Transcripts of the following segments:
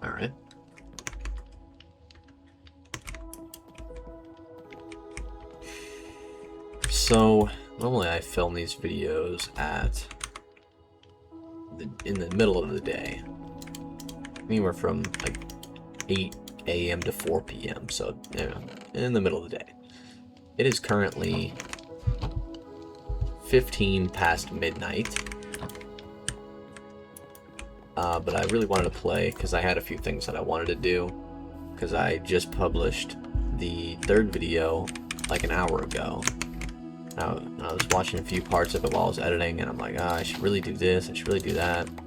Alright. So, normally I film these videos in the middle of the day. Anywhere from like 8 a.m. to 4 p.m. So, you know, in the middle of the day. It is currently 15 past midnight. But I really wanted to play because I had a few things that I wanted to do. Because I just published the third video like an hour ago. I was watching a few parts of it while I was editing, and I'm like, I should really do this, I should really do that. And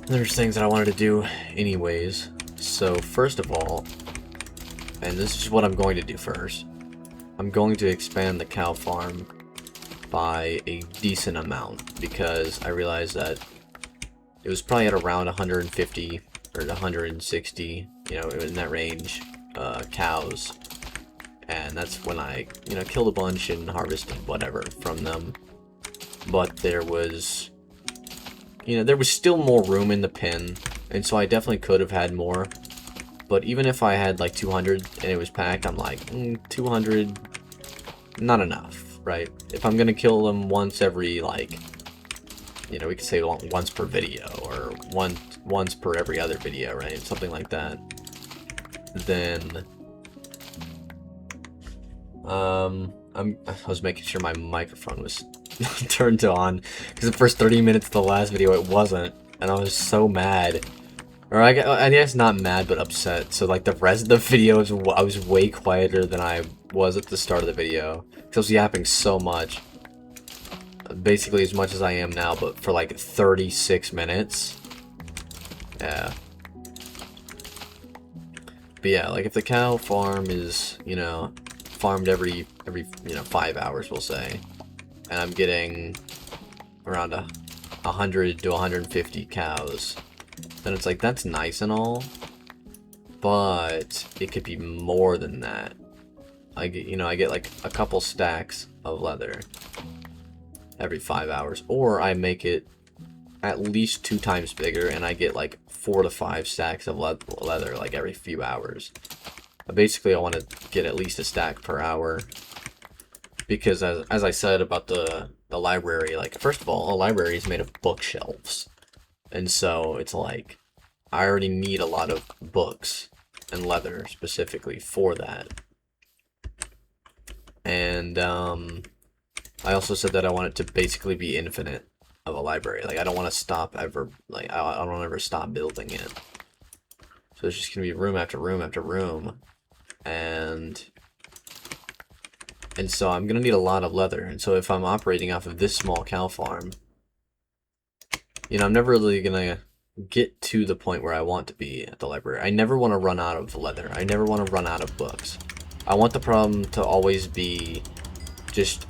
there's things that I wanted to do anyways. So first of all, and this is what I'm going to do first, I'm going to expand the cow farm by a decent amount, because I realized that it was probably at around 150 or 160, you know, in that range, cows. And that's when I, you know, killed a bunch and harvested whatever from them. But there was, you know, there was still more room in the pen, and so I definitely could have had more. But even if I had like 200 and it was packed, I'm like, 200, not enough, right? If I'm gonna kill them once every, like, you know, we could say once per video, or once per every other video, right? Something like that. Then I was making sure my microphone was turned on, because the first 30 minutes of the last video it wasn't, and I was so mad. Or I guess not mad, but upset. So like the rest of the video, I was way quieter than I was at the start of the video, because I was yapping so much. Basically as much as I am now, but for like 36 minutes. Yeah. But yeah, like if the cow farm is, you know, farmed every you know, 5 hours, we'll say, and I'm getting around 100 to 150 cows, then it's like, that's nice and all, but it could be more than that. I get like a couple stacks of leather every 5 hours, or I make it at least 2 times bigger and I get like 4 to 5 stacks of leather like every few hours. Basically, I want to get at least a stack per hour, because as I said about the library, like, first of all, a library is made of bookshelves, and so it's like I already need a lot of books and leather specifically for that. And I also said that I want it to basically be infinite of a library. Like, I don't want to stop ever, like, I don't want to ever stop building it. So it's just gonna be room after room after room. And so I'm gonna need a lot of leather, and so if I'm operating off of this small cow farm, you know, I'm never really gonna get to the point where I want to be at the library. I never want to run out of leather. I never want to run out of books. I want the problem to always be just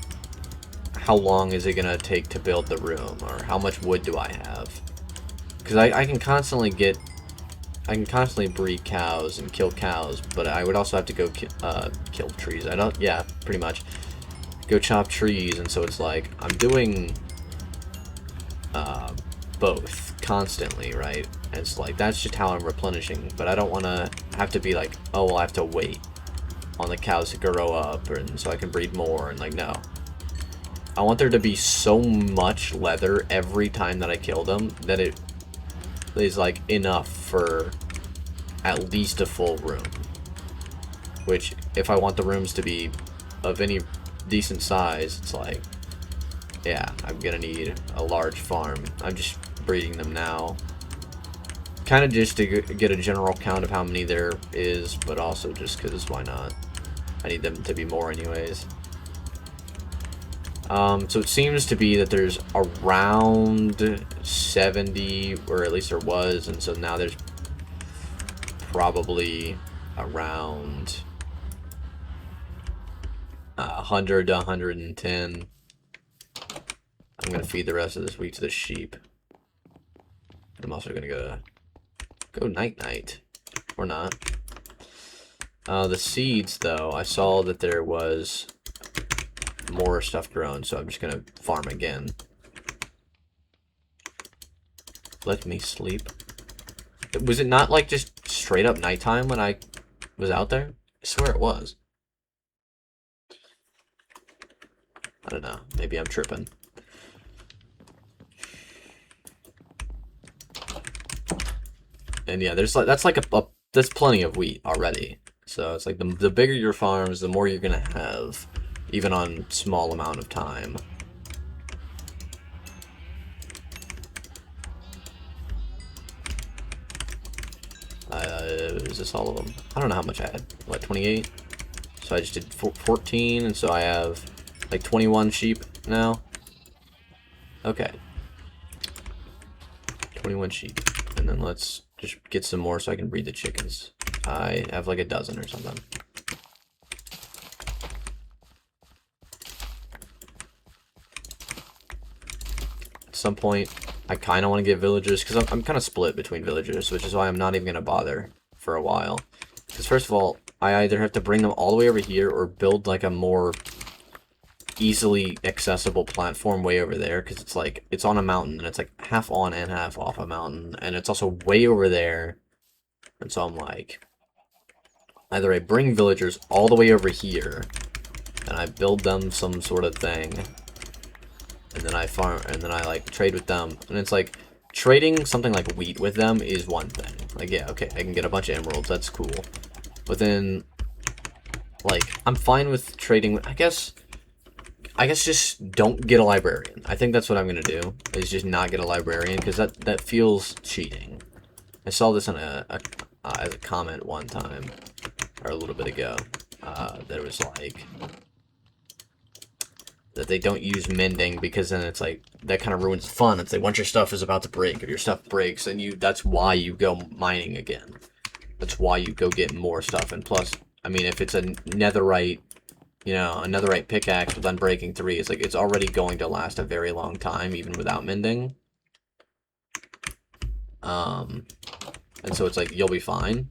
how long is it gonna take to build the room, or how much wood do I have? Because I can constantly breed cows and kill cows, but I would also have to go kill trees. Yeah, pretty much. Go chop trees, and so it's like, I'm doing both constantly, right? And it's like, that's just how I'm replenishing, but I don't want to have to be like, oh, well, I have to wait on the cows to grow up, and so I can breed more, and like, no. I want there to be so much leather every time that I kill them that it is like enough for at least a full room. Which, if I want the rooms to be of any decent size, it's like, yeah, I'm gonna need a large farm. I'm just breeding them now, kind of just to get a general count of how many there is, but also just because why not? I need them to be more anyways. So it seems to be that there's around 70, or at least there was, and so now there's probably around 100 to 110. I'm going to feed the rest of this week to the sheep. But I'm also going to go night-night, or not. The seeds, though, I saw that there was more stuff grown, so I'm just gonna farm again. Let me sleep. Was it not like just straight up nighttime when I was out there? I swear it was. I don't know. Maybe I'm tripping. And yeah, there's like that's like that's plenty of wheat already. So it's like the bigger your farms, the more you're gonna have, even on small amount of time. Is this all of them? I don't know how much I had. What, 28? So I just did 14, and so I have like 21 sheep now. Okay. 21 sheep. And then let's just get some more so I can breed the chickens. I have like a dozen or something. At some point, I kind of want to get villagers, because I'm kind of split between villagers, which is why I'm not even going to bother for a while. Because first of all, I either have to bring them all the way over here or build like a more easily accessible platform way over there, because it's like, it's on a mountain, and it's like half on and half off a mountain, and it's also way over there. And so I'm like, either I bring villagers all the way over here, and I build them some sort of thing, and then I farm, and then I like trade with them, and it's like, trading something like wheat with them is one thing. Like, yeah, okay, I can get a bunch of emeralds, that's cool. But then, like, I'm fine with trading, I guess just don't get a librarian. I think that's what I'm gonna do, is just not get a librarian, because that feels cheating. I saw this on as a comment one time, or a little bit ago, that it was like, that they don't use mending, because then it's like, that kind of ruins fun. It's like, once your stuff is about to break, or your stuff breaks, and that's why you go mining again. That's why you go get more stuff. And plus, I mean, if it's a netherite, you know, a netherite pickaxe with unbreaking 3, it's like, it's already going to last a very long time, even without mending. And so it's like, you'll be fine.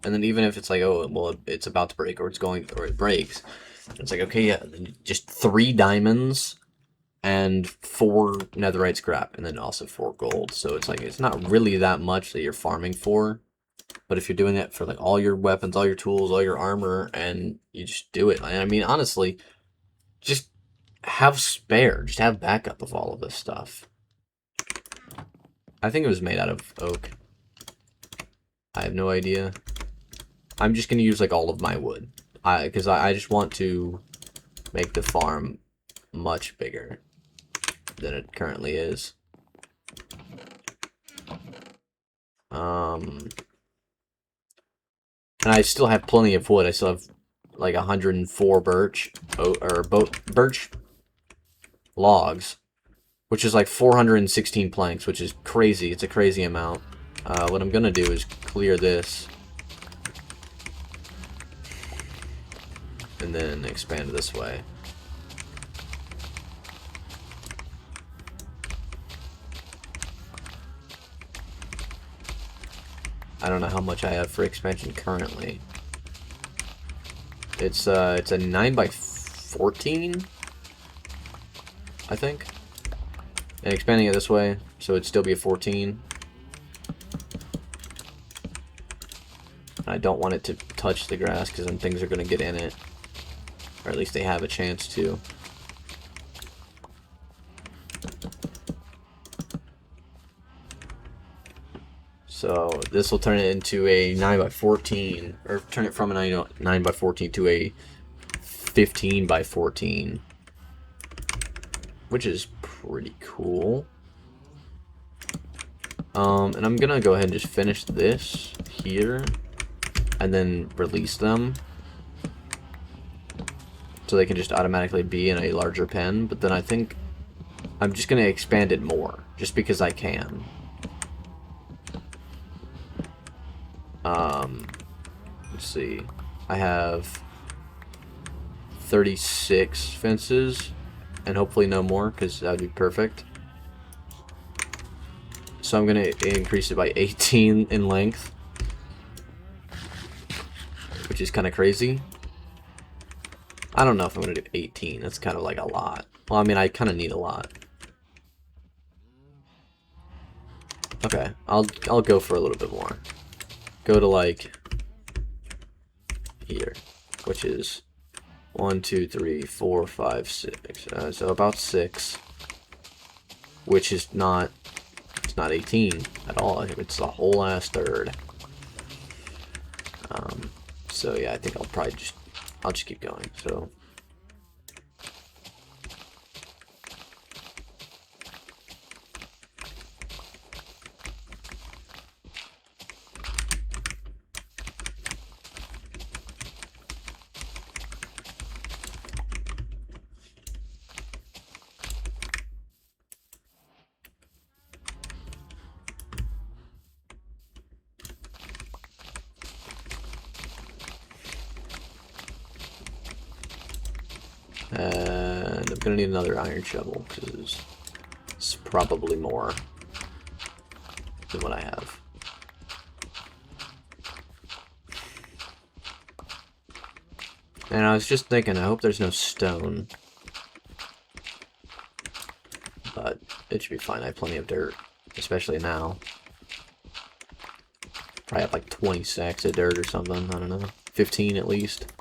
And then even if it's like, oh, well, it's about to break, or it breaks, it's like, okay, yeah, just 3 diamonds and 4 netherite scrap, and then also 4 gold. So it's like, it's not really that much that you're farming for. But if you're doing that for like all your weapons, all your tools, all your armor, and you just do it, I mean, honestly, just have spare, just have backup of all of this stuff. I think it was made out of oak. I have no idea. I'm just gonna use like all of my wood, because I just want to make the farm much bigger than it currently is. And I still have plenty of wood. I still have like 104 birch logs, which is like 416 planks, which is crazy. It's a crazy amount. What I'm gonna do is clear this, and then expand this way. I don't know how much I have for expansion currently. It's a 9x14, I think. And expanding it this way, so it'd still be a 14. I don't want it to touch the grass, because then things are going to get in it. Or at least they have a chance to. So this will turn it into a 9x14, or turn it from a 9x14 to a 15x14, which is pretty cool. And I'm gonna go ahead and just finish this here, and then release them, so they can just automatically be in a larger pen. But then I think I'm just gonna expand it more, just because I can. Let's see. I have 36 fences, and hopefully no more, because that would be perfect. So I'm going to increase it by 18 in length, which is kind of crazy. I don't know if I'm going to do 18. That's kind of like a lot. Well, I mean, I kind of need a lot. Okay, I'll go for a little bit more. Go to like here, which is 1, 2, 3, 4, 5, 6. So about 6, which is not, it's not 18 at all. It's a whole ass third. So yeah, I think I'll just keep going. So. And I'm gonna need another iron shovel, because it's probably more than what I have. And I was just thinking, I hope there's no stone. But it should be fine, I have plenty of dirt, especially now. Probably have like 20 sacks of dirt or something, I don't know. 15 at least.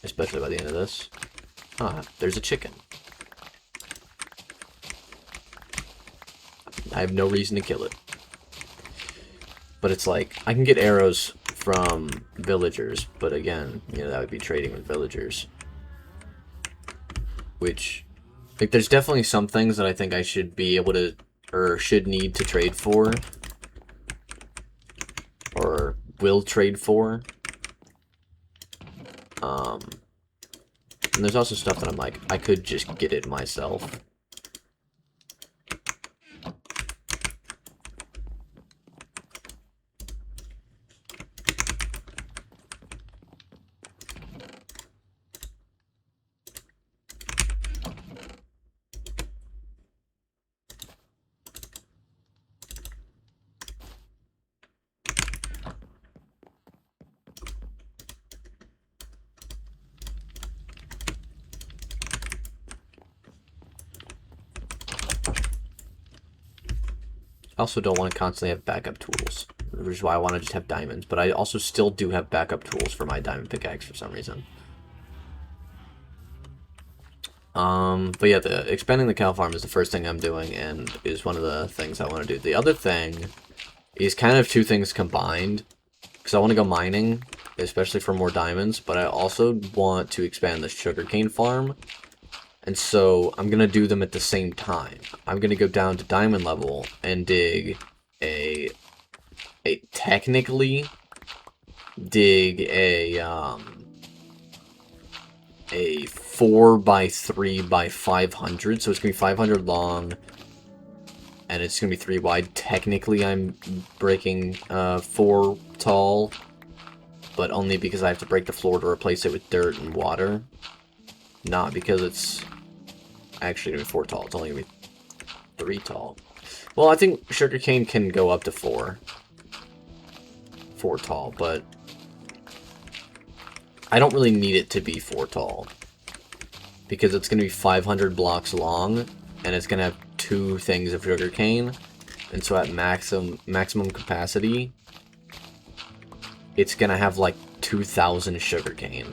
Especially by the end of this. Ah, there's a chicken. I have no reason to kill it. But it's like, I can get arrows from villagers, but again, you know, that would be trading with villagers. Which, like, there's definitely some things that I think I should be able to, or should need to trade for. Or will trade for. And there's also stuff that I'm like, I could just get it myself. I also don't want to constantly have backup tools, which is why I want to just have diamonds, but I also still do have backup tools for my diamond pickaxe for some reason. But yeah, expanding the cow farm is the first thing I'm doing, and is one of the things I want to do. The other thing is kind of two things combined, because I want to go mining, especially for more diamonds, but I also want to expand the sugarcane farm. And so I'm going to do them at the same time. I'm going to go down to diamond level and technically dig a 4x3x500. So it's going to be 500 long and it's going to be 3 wide. Technically I'm breaking 4 tall, but only because I have to break the floor to replace it with dirt and water. Not because it's actually going to be 4 tall. It's only going to be 3 tall. Well, I think sugarcane can go up to 4 tall, but I don't really need it to be 4 tall. Because it's going to be 500 blocks long, and it's going to have 2 things of sugarcane. And so at maximum capacity, it's going to have like 2,000 sugarcane.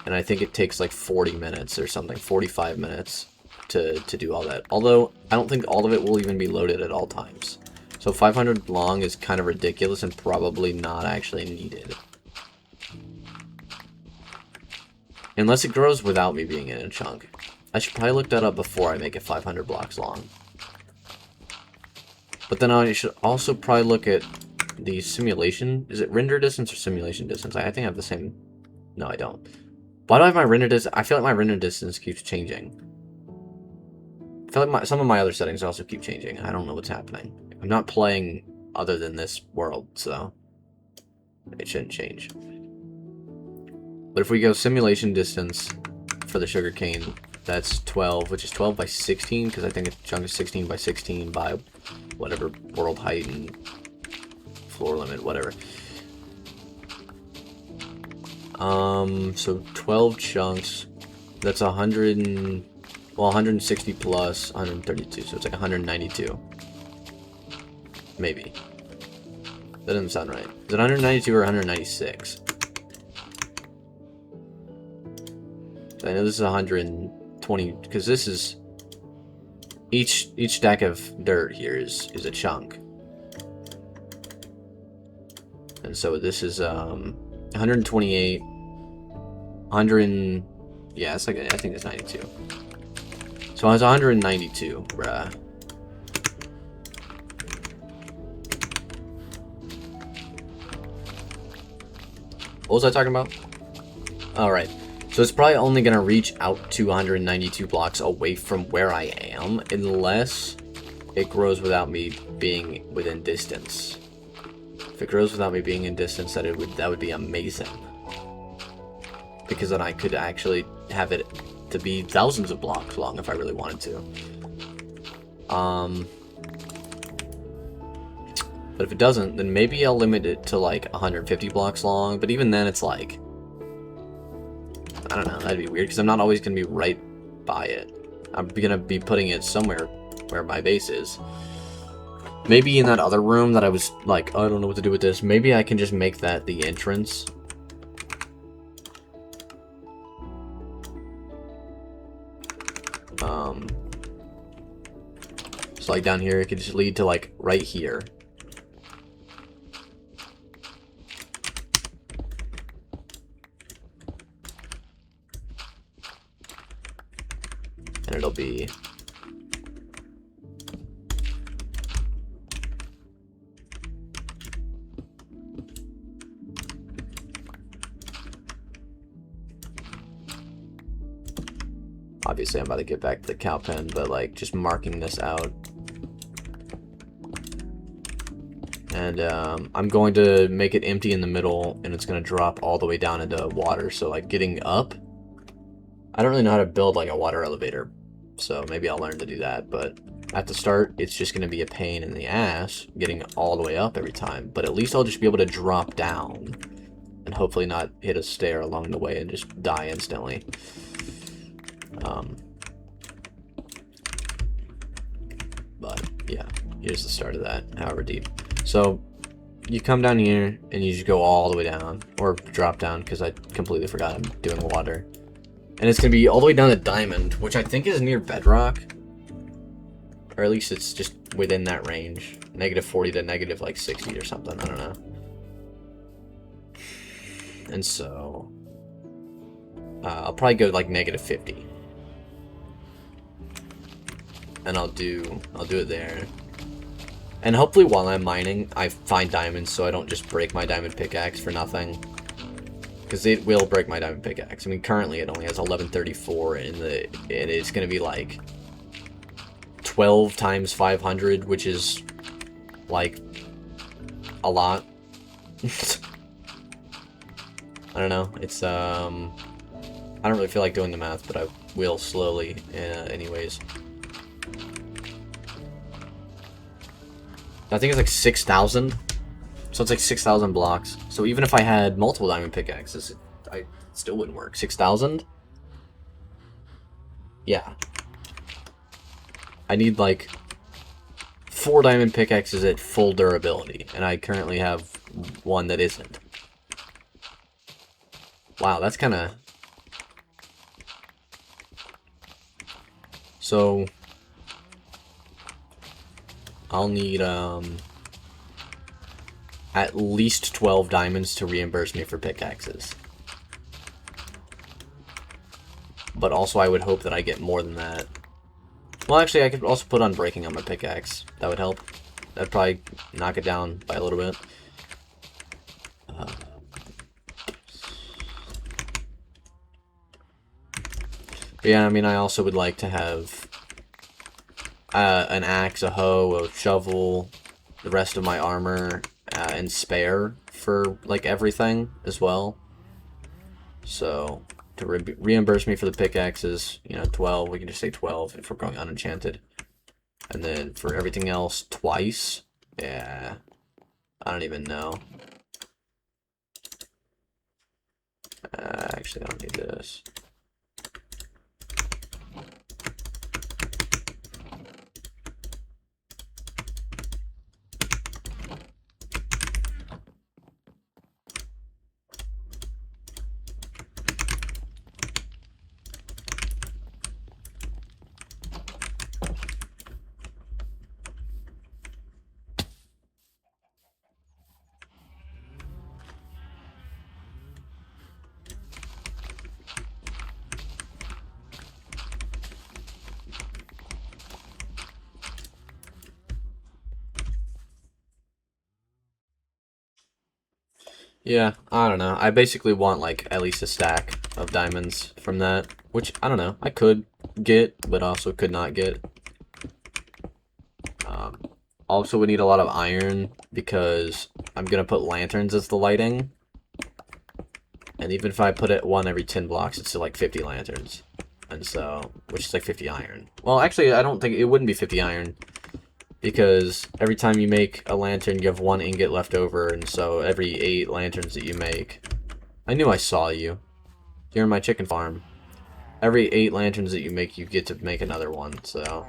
And I think it takes like 40 minutes or something, 45 minutes to do all that. Although, I don't think all of it will even be loaded at all times. So 500 long is kind of ridiculous and probably not actually needed. Unless it grows without me being in a chunk. I should probably look that up before I make it 500 blocks long. But then I should also probably look at the simulation. Is it render distance or simulation distance? I think I have the same. No, I don't. Why do I have my render distance? I feel like my render distance keeps changing. I feel like some of my other settings also keep changing. I don't know what's happening. I'm not playing other than this world, so it shouldn't change. But if we go simulation distance for the sugarcane, that's 12, which is 12 by 16, because I think a chunk is 16 by 16 by whatever world height and floor limit, whatever. So 12 chunks, that's 160 plus 132, so it's like 192. Maybe. That doesn't sound right. Is it 192 or 196? I know this is 120, because this is... Each stack of dirt here is a chunk. And so this is 128, 100, yeah, it's like, I think it's 92. So it's 192, bruh. What was I talking about? Alright. So it's probably only going to reach out to 192 blocks away from where I am, unless it grows without me being within distance. If it grows without me being in distance, that would be amazing. Because then I could actually have it to be thousands of blocks long if I really wanted to. But if it doesn't, then maybe I'll limit it to like 150 blocks long. But even then, it's like, I don't know, that'd be weird because I'm not always going to be right by it. I'm going to be putting it somewhere where my base is. Maybe in that other room that I was like, oh, I don't know what to do with this. Maybe I can just make that the entrance. So like down here, it could just lead to like right here. And it'll be... Obviously, I'm about to get back to the cow pen, but like just marking this out. And I'm going to make it empty in the middle, and it's going to drop all the way down into water. So like getting up, I don't really know how to build like a water elevator, so maybe I'll learn to do that. But at the start, it's just going to be a pain in the ass getting all the way up every time. But at least I'll just be able to drop down and hopefully not hit a stair along the way and just die instantly. But yeah, here's the start of that, however deep. So you come down here and you just go all the way down, or drop down, because I completely forgot I'm doing water. And it's going to be all the way down to diamond, which I think is near bedrock. Or at least it's just within that range. -40 to negative like 60 or something, I don't know. And so I'll probably go like -50. And I'll do it there. And hopefully while I'm mining, I find diamonds so I don't just break my diamond pickaxe for nothing. Because it will break my diamond pickaxe. I mean, currently it only has 1134, and it's going to be like 12 times 500, which is like a lot. I don't know. It's I don't really feel like doing the math, but I will slowly anyways. I think it's like 6,000. So it's like 6,000 blocks. So even if I had multiple diamond pickaxes, it still wouldn't work. 6,000? Yeah. I need like 4 diamond pickaxes at full durability, and I currently have one that isn't. Wow, that's kind of... So I'll need at least 12 diamonds to reimburse me for pickaxes. But also I would hope that I get more than that. Well, actually, I could also put Unbreaking on my pickaxe. That would help. That'd probably knock it down by a little bit. But yeah, I mean, I also would like to have an axe, a hoe, a shovel, the rest of my armor, and spare for, like, everything as well. So, to reimburse me for the pickaxes, you know, 12, we can just say 12 if we're going unenchanted. And then for everything else, twice? Yeah, I don't even know. Actually, I don't need this. Yeah, I don't know. I basically want, like, at least a stack of diamonds from that. Which, I don't know. I could get, but also could not get. Also, we need a lot of iron because I'm going to put lanterns as the lighting. And even if I put it one every 10 blocks, it's still like 50 lanterns. And so, which is like 50 iron. Well, actually, I don't think it wouldn't be 50 iron. Because every time you make a lantern, you have 1 ingot left over. And so every 8 lanterns that you make... I knew I saw you. You're in my chicken farm. Every 8 lanterns that you make, you get to make another one, so...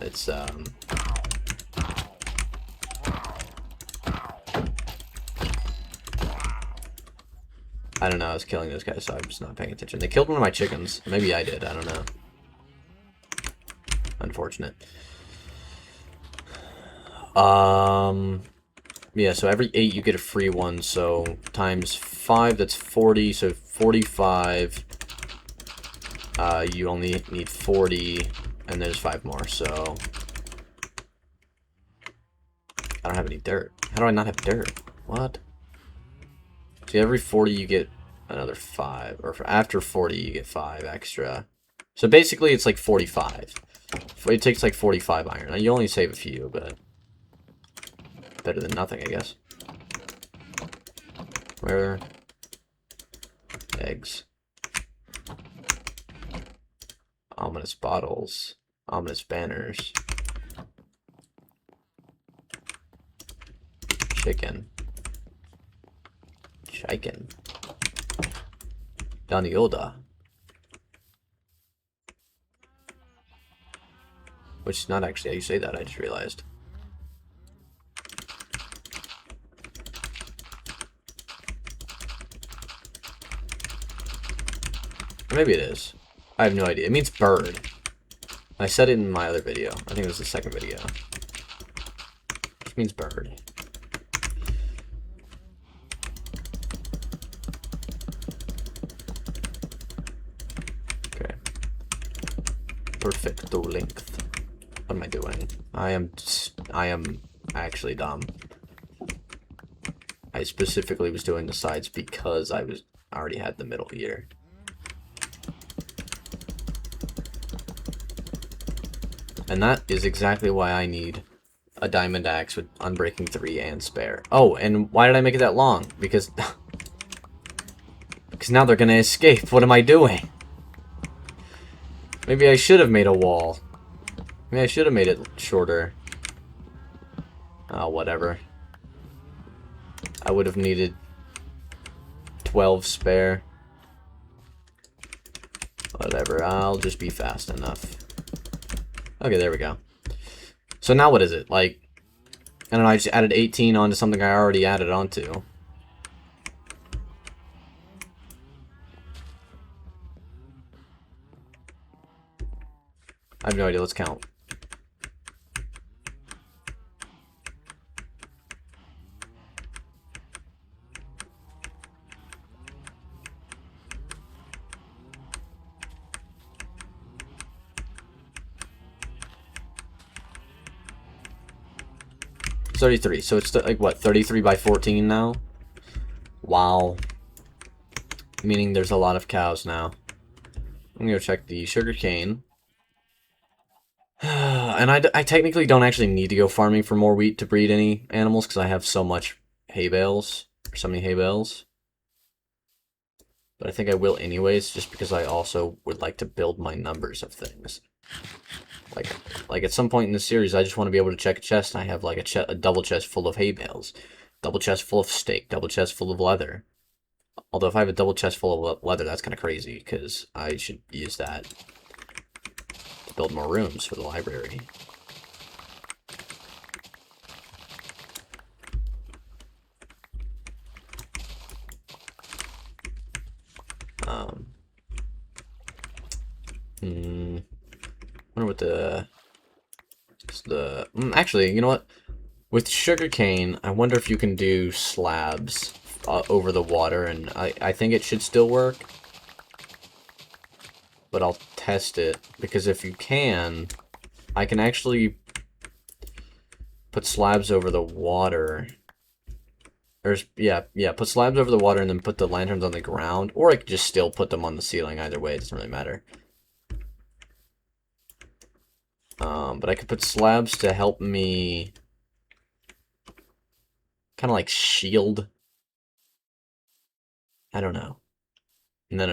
It's, I don't know, I was killing those guys, so I'm just not paying attention. They killed one of my chickens. Maybe I did, I don't know. Unfortunate. Yeah, so every 8 you get a free one, so times 5, that's 40, so 45. You only need 40, and there's 5 more, so... I don't have any dirt. How do I not have dirt? What? See, every 40 you get another 5, or after 40 you get 5 extra. So basically it's like 45. It takes like 45 iron. Now, you only save a few, but better than nothing, I guess. Where? Eggs. Ominous bottles. Ominous banners. Chicken. Chicken. Danioda. Which is not actually how you say that, I just realized. Or maybe it is. I have no idea. It means bird. I said it in my other video. I think it was the second video. Which means bird. Okay. Perfecto length. What am I doing? I am actually dumb. I specifically was doing the sides because I already had the middle here. And that is exactly why I need a diamond axe with Unbreaking 3 and spare. Oh, and why did I make it that long? Because because now they're gonna escape. What am I doing? Maybe I should have made a wall. Maybe I should have made it shorter. Oh, whatever. I would have needed 12 spare. Whatever, I'll just be fast enough. Okay, there we go. So now what is it? Like, I don't know, I just added 18 onto something I already added onto. I have no idea, let's count. It's 33, so it's like what, 33 by 14 now? Wow. Meaning there's a lot of cows now. I'm gonna go check the sugar cane. And I technically don't actually need to go farming for more wheat to breed any animals because I have so much hay bales, or so many hay bales. But I think I will anyways, just because I also would like to build my numbers of things. Like at some point in the series, I just want to be able to check a chest, and I have like a double chest full of hay bales, double chest full of steak, double chest full of leather. Although if I have a double chest full of leather, that's kind of crazy, because I should use that to build more rooms for the library. Wonder what actually, you know what? With sugarcane, I wonder if you can do slabs over the water, and I think it should still work. But I'll test it, because if you can, I can actually... put slabs over the water. Yeah, put slabs over the water and then put the lanterns on the ground. Or I could just still put them on the ceiling. Either way, it doesn't really matter. But I could put slabs to help me kind of like shield. I don't know. No.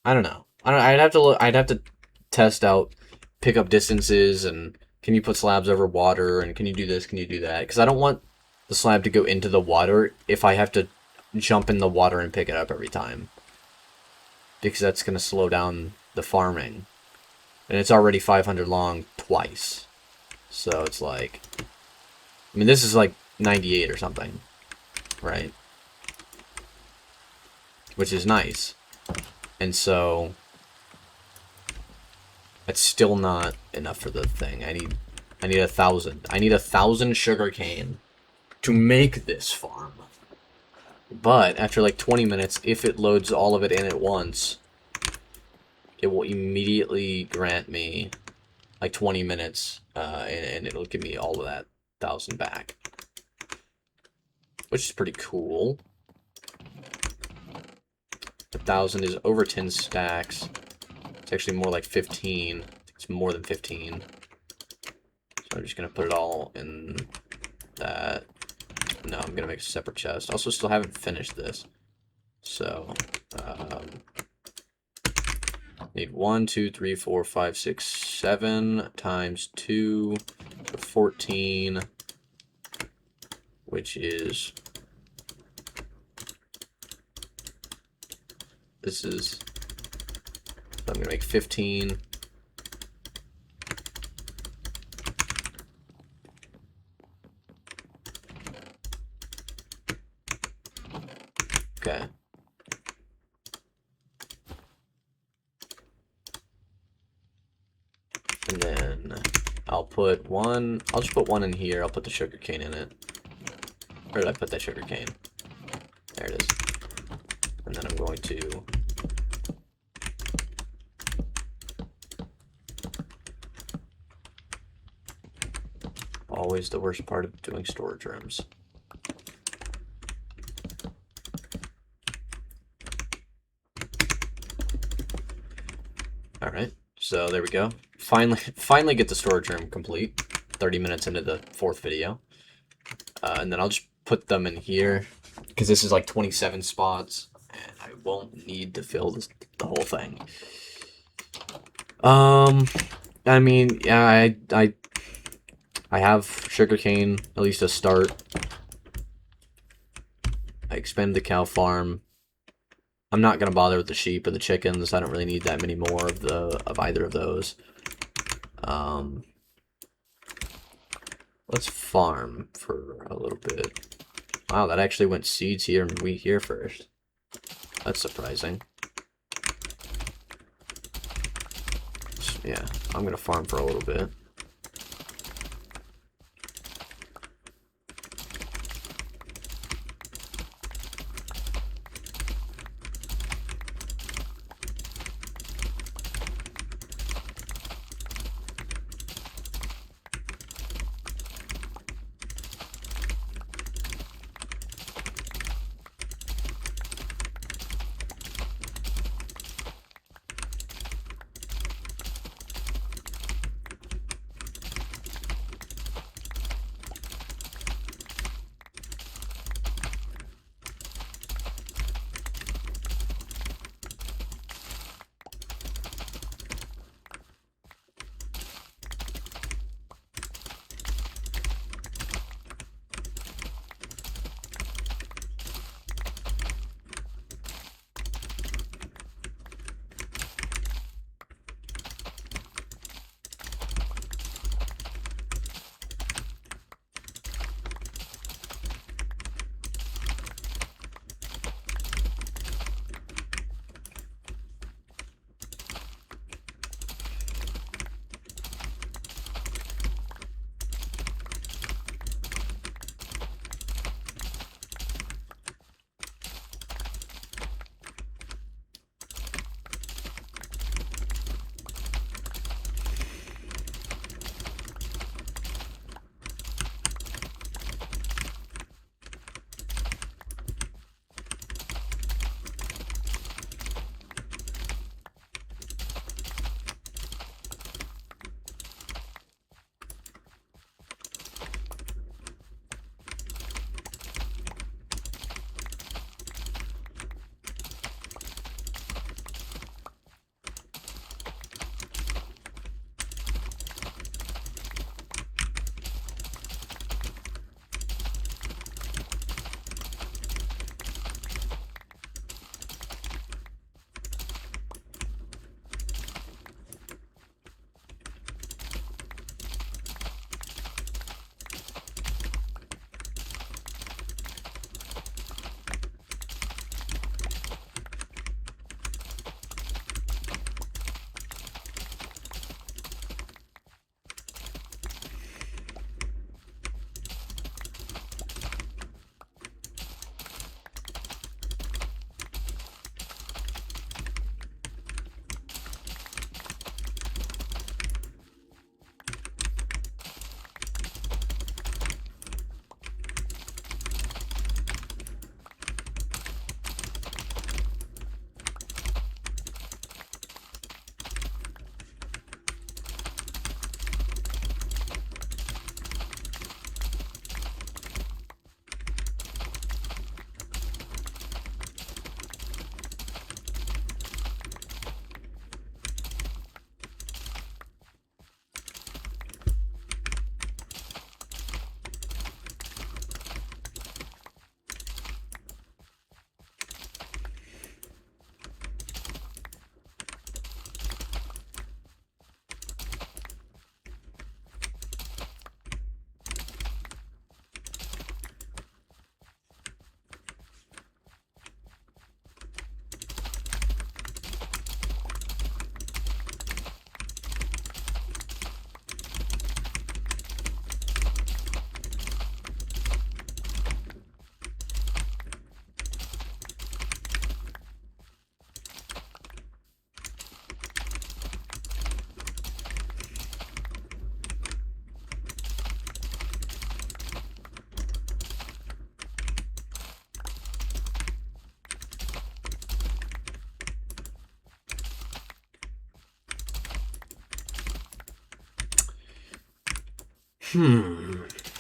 I don't know. I'd have to look. I'd have to test out pickup distances and can you put slabs over water and can you do this? Can you do that? Because I don't want the slab to go into the water if I have to jump in the water and pick it up every time. Because that's going to slow down the farming. And it's already 500 long twice. So it's like... I mean, this is like 98 or something. Right? Which is nice. And so... It's still not enough for the thing. I need 1,000. I need 1,000 sugarcane to make this farm. But after like 20 minutes, if it loads all of it in at once, it will immediately grant me like 20 minutes, and it'll give me all of that 1,000 back. Which is pretty cool. 1,000 is over 10 stacks. It's actually more like 15. I think it's more than 15. So I'm just going to put it all in that. No, I'm going to make a separate chest. Also, still haven't finished this. So, need 1, 2, 3, 4, 5, 6, 7 times 2, so 14, which is... This is... I'm going to make 15. Okay. And then I'll put one... I'll just put one in here. I'll put the sugarcane in it. Where did I put that sugarcane? There it is. And then I'm going to... Always the worst part of doing storage rooms. Alright, so there we go. Finally get the storage room complete. 30 minutes into the 4th video. And then I'll just put them in here. Because this is like 27 spots. And I won't need to fill the whole thing. I mean, yeah, I have sugarcane, at least to start. I expand the cow farm. I'm not gonna bother with the sheep or the chickens. I don't really need that many more of either of those. Let's farm for a little bit. Wow, that actually went seeds here and wheat here first. That's surprising. Yeah, I'm gonna farm for a little bit.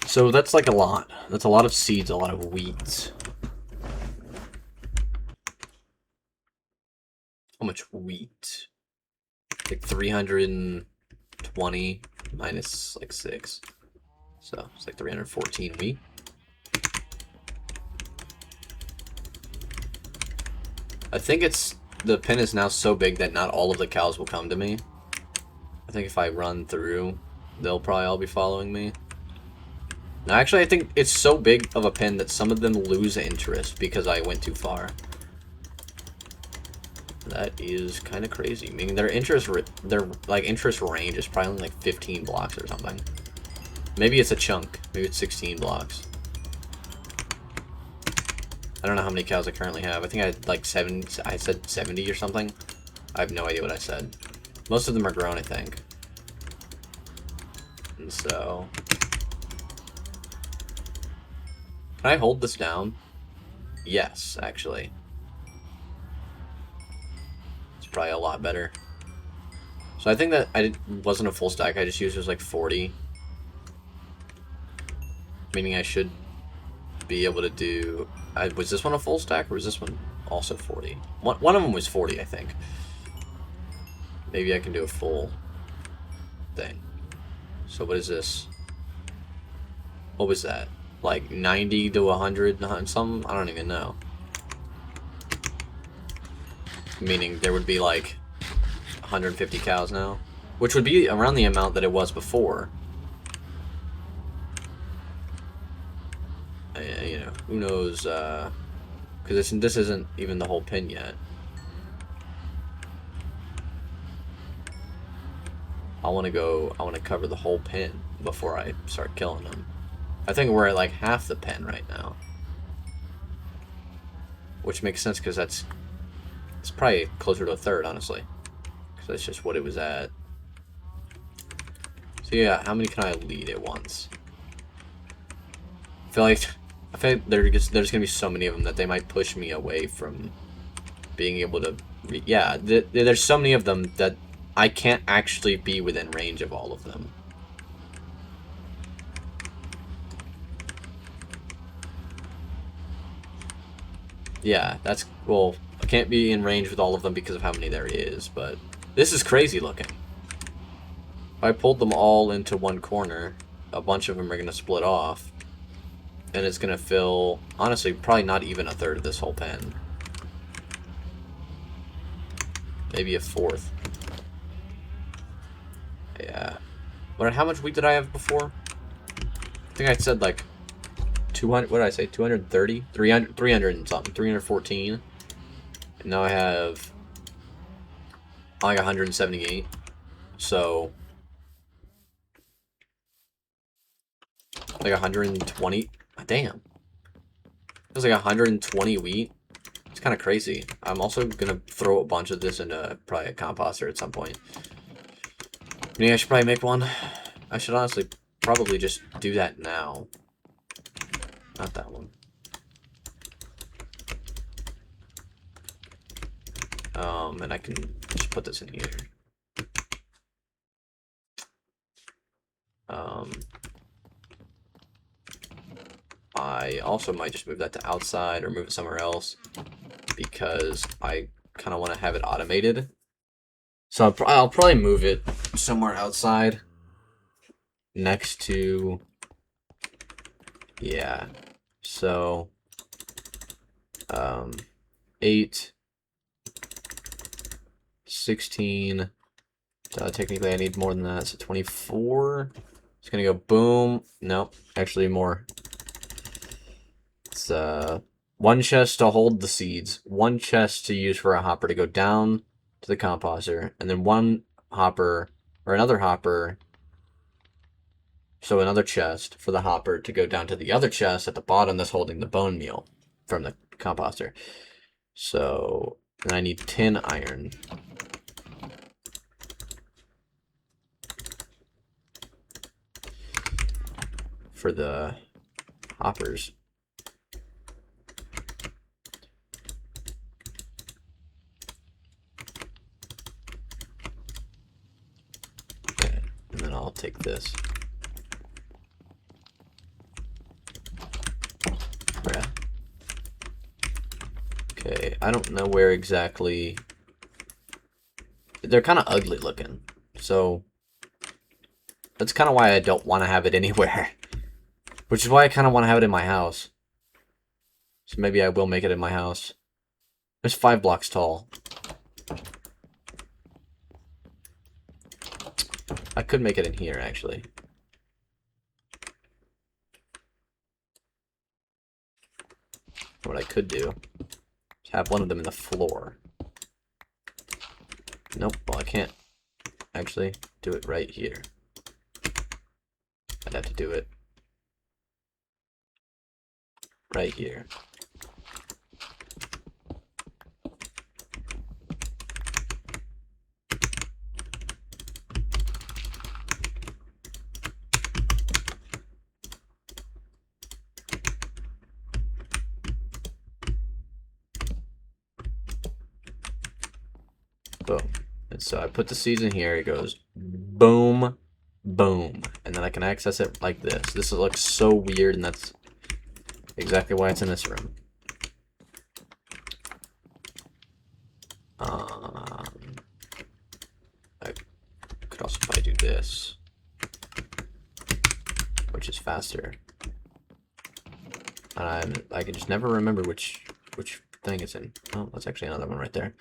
So that's like a lot. That's a lot of seeds, a lot of wheat. How much wheat? Like 320 minus like 6. So it's like 314 wheat. I think the pen is now so big that not all of the cows will come to me. I think if I run through, they'll probably all be following me. No, actually, I think it's so big of a pen that some of them lose interest because I went too far. That is kind of crazy. Meaning their interest range is probably only like 15 blocks or something. Maybe it's a chunk. Maybe it's 16 blocks. I don't know how many cows I currently have. I think I had like 7. I said 70 or something. I have no idea what I said. Most of them are grown, I think. And so, can I hold this down? Yes, actually. It's probably a lot better. So I think that wasn't a full stack. I just used it as like 40. Meaning I should be able to do... was this one a full stack or was this one also 40? One of them was 40, I think. Maybe I can do a full thing. So what is this? What was that? Like 90 to 100 and some? I don't even know. Meaning there would be like 150 cows now. Which would be around the amount that it was before. You know, who knows, because this isn't even the whole pin yet. I want to cover the whole pin before I start killing them. I think we're at like half the pin right now. Which makes sense because it's probably closer to a third, honestly. Because that's just what it was at. So yeah, how many can I lead at once? I feel like there's gonna be so many of them that they might push me away from being able to... Yeah, there's so many of them that I can't actually be within range of all of them. Yeah, that's... Well, I can't be in range with all of them because of how many there is, but... This is crazy looking. If I pulled them all into one corner, a bunch of them are gonna split off. And it's gonna fill, honestly, probably not even a third of this whole pen. Maybe a fourth. Yeah. How much wheat did I have before? I think I said like 200, what did I say? 230? 300 and something. 314. And now I have like 178. So like 120. Damn. It was like 120 wheat. It's kind of crazy. I'm also going to throw a bunch of this into probably a composter at some point. Maybe I should probably make one. I should honestly probably just do that now. Not that one. And I can just put this in here. I also might just move that to outside or move it somewhere else because I kind of want to have it automated. So I'll probably move it somewhere outside next to, yeah, so 8, 16, technically I need more than that, so 24, it's gonna go boom, nope, actually more. It's 1 chest to hold the seeds, 1 chest to use for a hopper to go down to the composter, and then 1 hopper, or another hopper, so another chest for the hopper to go down to the other chest at the bottom that's holding the bone meal from the composter. So, and I need 10 iron. For the hoppers. Okay, and then I'll take this. I don't know where exactly... They're kind of ugly looking. So, that's kind of why I don't want to have it anywhere. Which is why I kind of want to have it in my house. So maybe I will make it in my house. It's 5 blocks tall. I could make it in here, actually. What I could do is have one of them in the floor. Nope, well I can't actually do it right here. I'd have to do it right here. Boom. And so I put the seeds in here, it goes boom, boom. And then I can access it like this. This looks so weird, and that's exactly why it's in this room. I could also probably do this, which is faster. And I can just never remember which thing it's in. Oh, that's actually another one right there.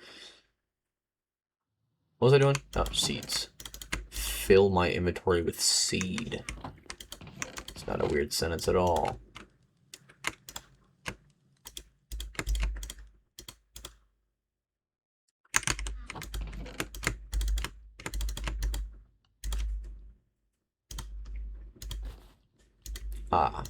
What was I doing? Oh, seeds. Fill my inventory with seed. It's not a weird sentence at all. Ah.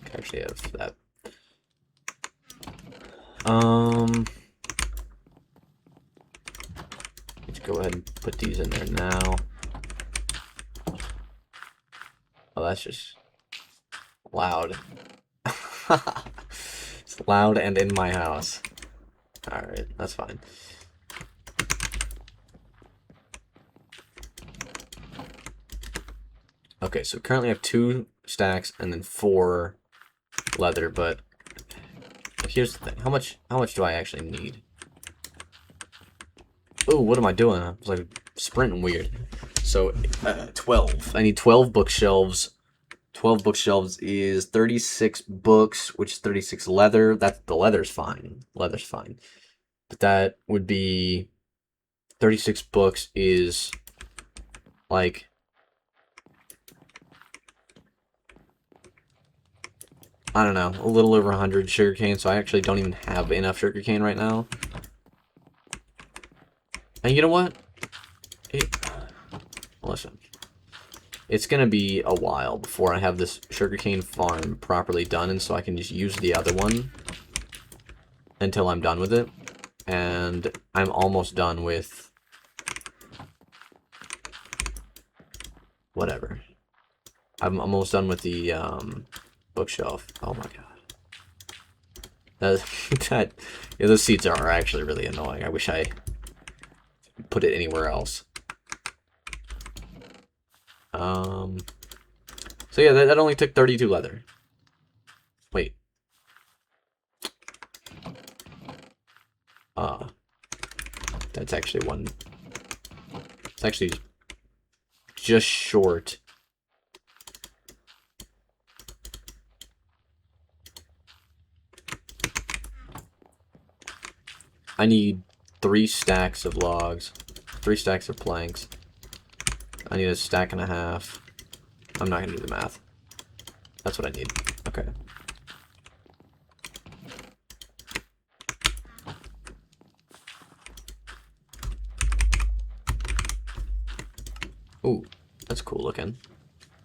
I actually have that. Let's go ahead and put these in there now. Oh, that's just loud. It's loud and in my house. Alright, that's fine. Okay, so currently I have 2 stacks and then 4 leather, but here's the thing. How much do I actually need? Oh, what am I doing? I was like sprinting weird. So 12. I need 12 bookshelves. 12 bookshelves is 36 books, which is 36 leather. The leather's fine. Leather's fine. But that would be 36 books is like I don't know, a little over 100 sugarcane, so I actually don't even have enough sugarcane right now. And you know what? Listen. It's gonna be a while before I have this sugarcane farm properly done, and so I can just use the other one until I'm done with it. And I'm almost done with whatever. I'm almost done with the bookshelf. Oh my god. Yeah, those seeds are actually really annoying. I wish I put it anywhere else. So yeah, that only took 32 leather. Wait. That's actually one. It's actually just short. I need 3 stacks of logs, 3 stacks of planks. I need a stack and a half. I'm not gonna do the math. That's what I need. Okay. Ooh, that's cool looking.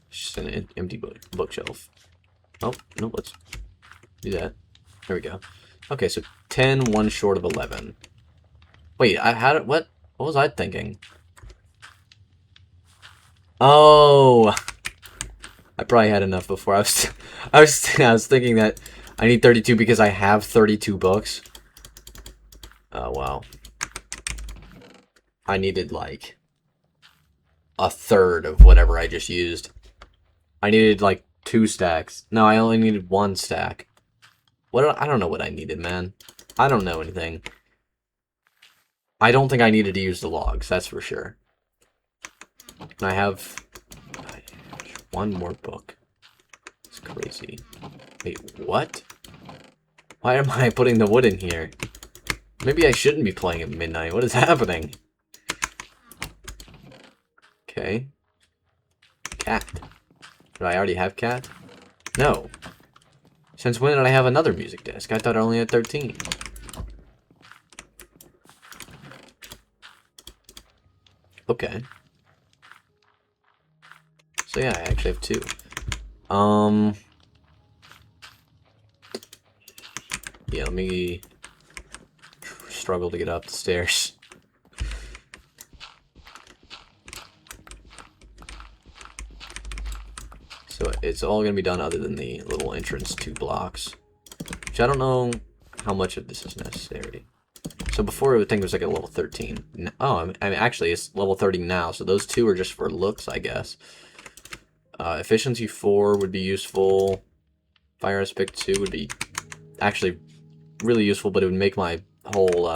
It's just an empty bookshelf. Oh, no, let's do that. There we go. Okay, so 10, 1 short of 11. Wait, I had it. What was I thinking? Oh, I probably had enough before. I was thinking that I need 32 because I have 32 books. Oh wow. I needed like a third of whatever I just used. I needed like 2 stacks. No, I only needed 1 stack. I don't know what I needed, man. I don't know anything. I don't think I needed to use the logs, that's for sure. And I have 1 more book. It's crazy. Wait, what? Why am I putting the wood in here? Maybe I shouldn't be playing at midnight. What is happening? Okay. Cat. Did I already have cat? No. Since when did I have another music disc? I thought I only had 13. Okay. So yeah, I actually have 2. Yeah, let me struggle to get up the stairs. So it's all going to be done other than the little entrance 2 blocks. Which I don't know how much of this is necessary. So before I would think it was like a level 13. Oh, I mean actually it's level 30 now, so those 2 are just for looks, I guess. Efficiency 4 would be useful. Fire aspect 2 would be actually really useful, but it would make my whole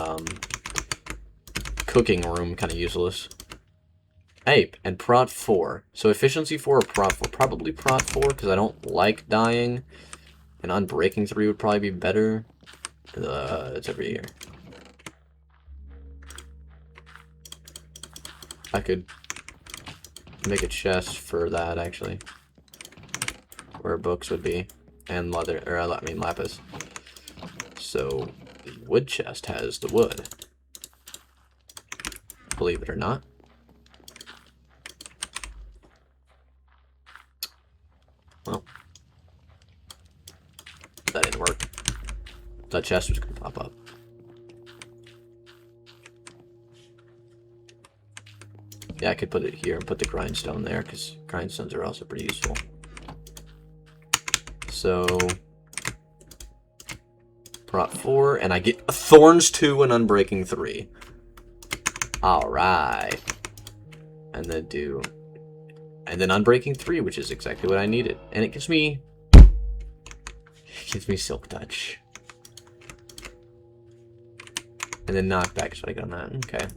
cooking room kind of useless. Hey, and prot 4. So efficiency 4 or prot 4? Probably prot 4, because I don't like dying. And unbreaking 3 would probably be better. It's over here. I could make a chest for that, actually. Where books would be. And leather, or I mean lapis. So, the wood chest has the wood. Believe it or not. Well. That didn't work. That chest was going to pop up. Yeah, I could put it here and put the grindstone there, because grindstones are also pretty useful. So, prot 4, and I get thorns 2 and unbreaking 3. Alright. And then unbreaking 3, which is exactly what I needed. And it gives me silk touch. And then knockback, so I get on that. Okay,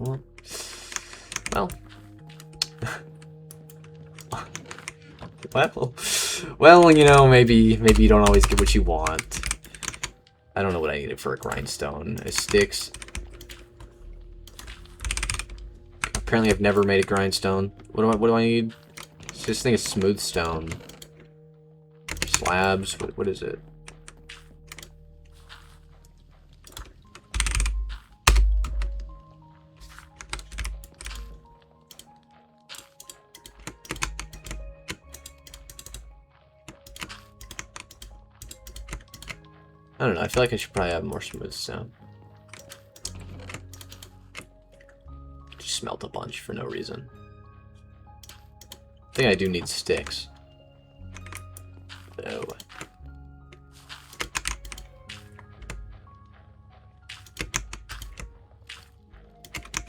well, you know, maybe you don't always get what you want. I don't know what I needed for a grindstone. Sticks. Apparently, I've never made a grindstone. What do I need? This thing is smooth stone. Slabs. What is it? I don't know, I feel like I should probably have more smooth stone. Just smelt a bunch for no reason. I think I do need sticks. Oh.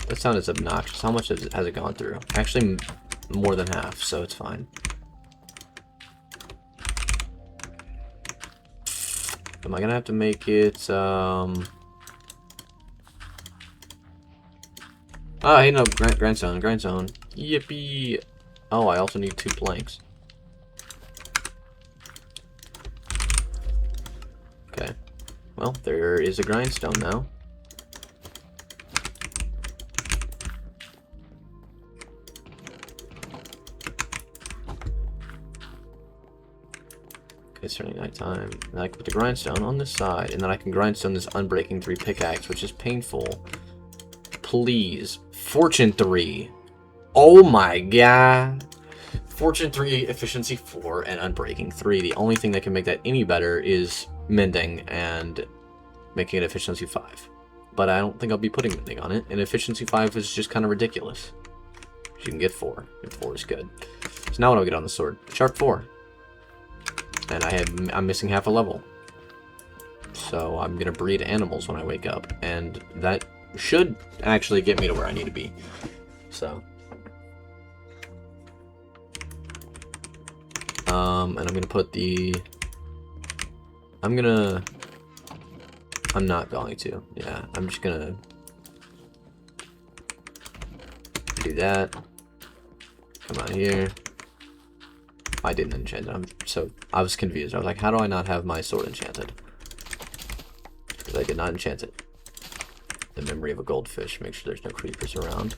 That sound is obnoxious. How much has it gone through? Actually, more than half, so it's fine. Am I gonna have to make it, Oh, hey, no, grindstone. Yippee! Oh, I also need 2 planks. Okay. Well, there is a grindstone now. Okay, it's turning nighttime. And I can put the grindstone on this side, and then I can grindstone this unbreaking 3 pickaxe, which is painful. Please. Fortune 3. Oh my god. Fortune 3, efficiency 4, and unbreaking 3. The only thing that can make that any better is mending and making it efficiency 5. But I don't think I'll be putting mending on it, and efficiency 5 is just kind of ridiculous. You can get 4, and 4 is good. So now what do I get on the sword? Sharp 4. And I'm missing half a level. So I'm gonna breed animals when I wake up, and that should actually get me to where I need to be. So And I'm gonna put the... I'm not going to. Yeah, I'm just gonna do that. Come out here. I didn't enchant it. I was confused. I was like, how do I not have my sword enchanted? Because I did not enchant it. The memory of a goldfish. Make sure there's no creepers around.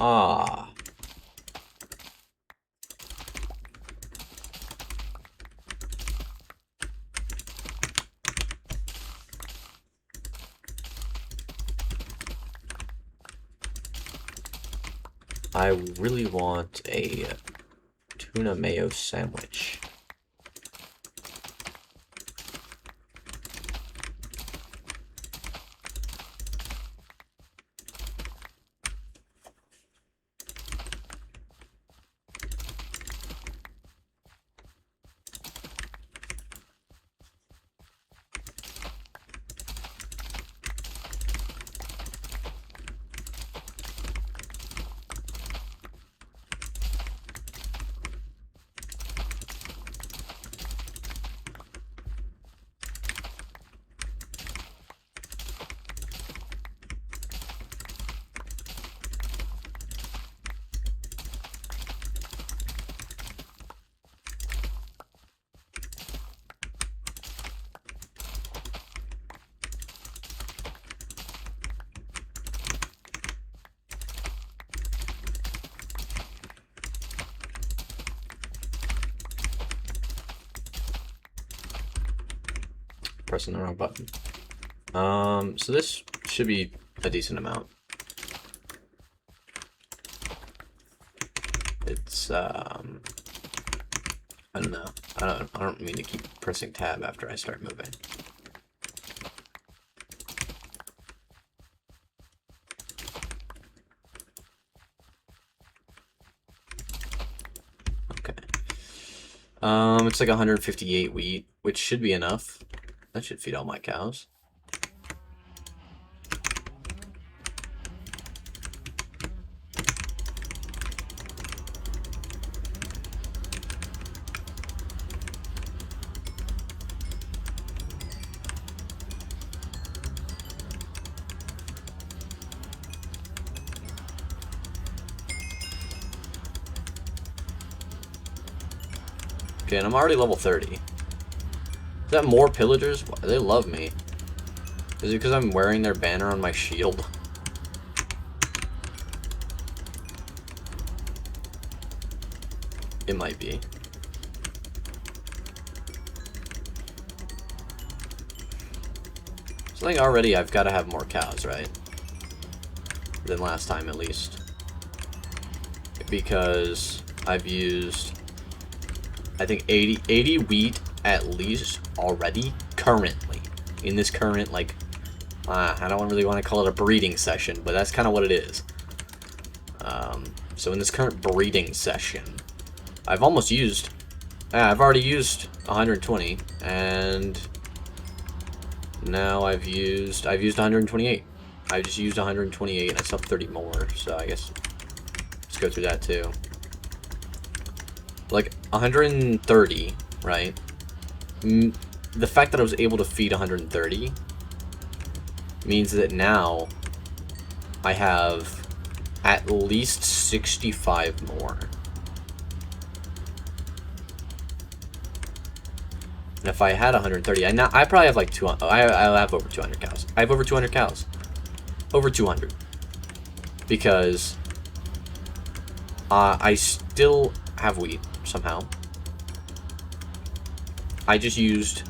Ah. I really want a tuna mayo sandwich. Pressing the wrong button. So this should be a decent amount. It's I don't know. I don't mean to keep pressing tab after I start moving. Okay. It's like 158 wheat, which should be enough. That should feed all my cows. Okay, and I'm already level 30. Is that more pillagers? They love me. Is it because I'm wearing their banner on my shield? It might be. So I think already I've got to have more cows, right? Than last time, at least. Because I've used... I think 80 wheat at least already, currently. In this current, like, I don't really want to call it a breeding session, but that's kind of what it is. So in this current breeding session, I've almost used, I've already used 120, and now I've used 128. I just used 128, and I still have 30 more, so I guess let's go through that too. Like, 130, right? The fact that I was able to feed 130 means that now I have at least 65 more. And if I had 130, I probably have like 200. I have over 200 cows. I have over 200 cows. Over 200. Because I still have wheat somehow. I just used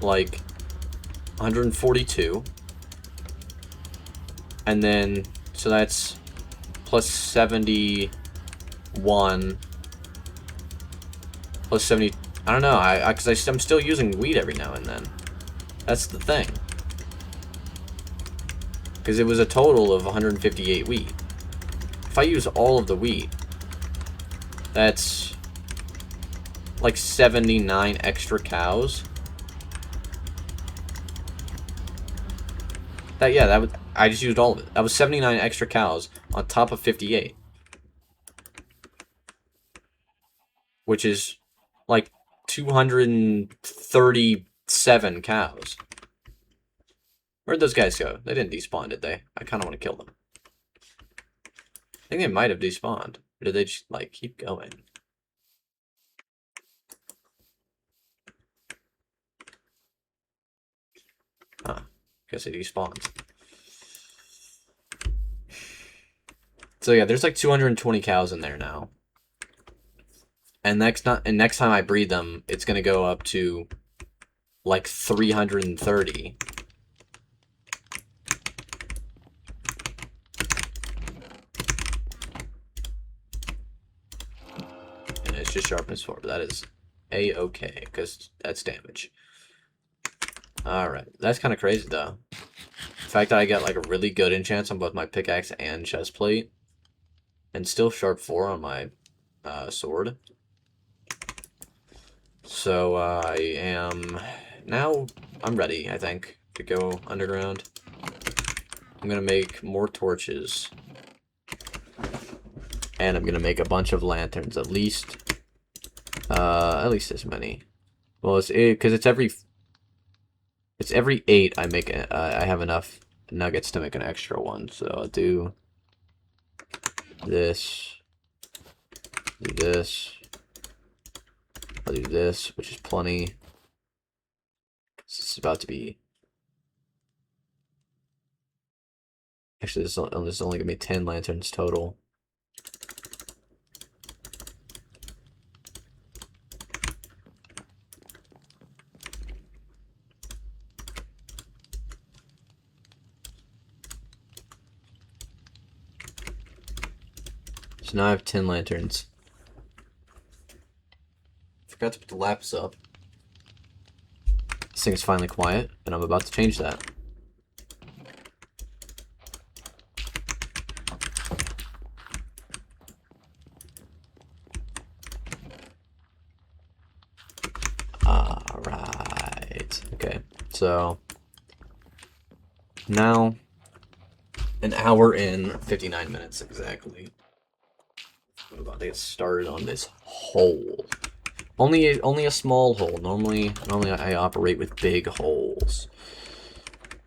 like 142. And then, so that's plus 71. Plus 70. I don't know. Because I'm still using wheat every now and then. That's the thing. Because it was a total of 158 wheat. If I use all of the wheat, that's like 79 extra cows. I just used all of it. That was 79 extra cows on top of 58. Which is like 237 cows. Where'd those guys go? They didn't despawn, did they? I kind of want to kill them. I think they might have despawned. Or did they just, like, keep going? Huh. Guess they despawned. So yeah, there's like 220 cows in there now. And next time I breed them, it's gonna go up to like 330. And it's just sharpness 4, but that is a-okay, because that's damage. Alright, that's kind of crazy though. The fact that I got like a really good enchant on both my pickaxe and chestplate, and still sharp 4 on my sword. So I'm ready, I think, to go underground. I'm gonna make more torches. And I'm gonna make a bunch of lanterns, at least this many. Well, because it's every 8 I make I have enough nuggets to make an extra one. So I'll do this, do this, I'll do this, which is plenty. This is about to be. Actually, this is only gonna be 10 lanterns total. So now I have 10 lanterns. Forgot to put the lapis up. This thing is finally quiet, and I'm about to change that. Alright. Okay, so now an hour in 59 minutes exactly. I'm about to get started on this hole. Only a small hole. Normally I operate with big holes.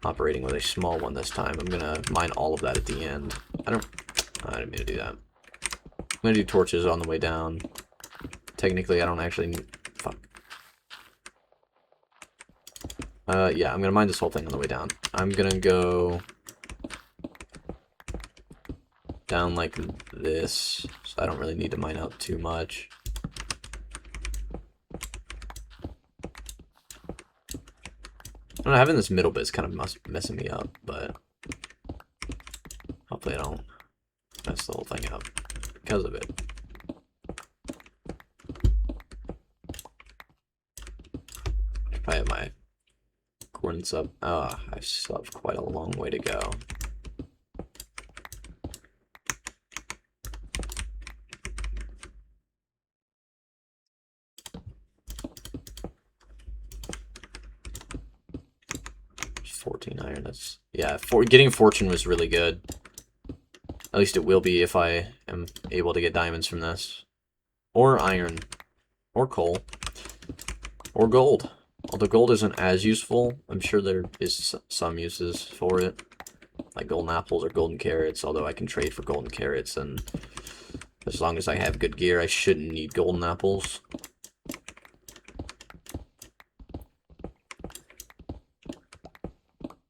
Operating with a small one this time. I'm gonna mine all of that at the end. I didn't mean to do that. I'm gonna do torches on the way down. Technically, I don't actually need... Fuck. Yeah, I'm gonna mine this whole thing on the way down. I'm gonna go down like this, so I don't really need to mine out too much. I don't know, having this middle bit's kind of messing me up, but hopefully I don't mess the whole thing up because of it. If I have my coordinates up, I still have quite a long way to go. Iron, that's, yeah, getting fortune was really good. At least it will be if I am able to get diamonds from this. Or iron. Or coal. Or gold. Although gold isn't as useful, I'm sure there is some uses for it. Like golden apples or golden carrots, although I can trade for golden carrots, and As long as I have good gear, I shouldn't need golden apples.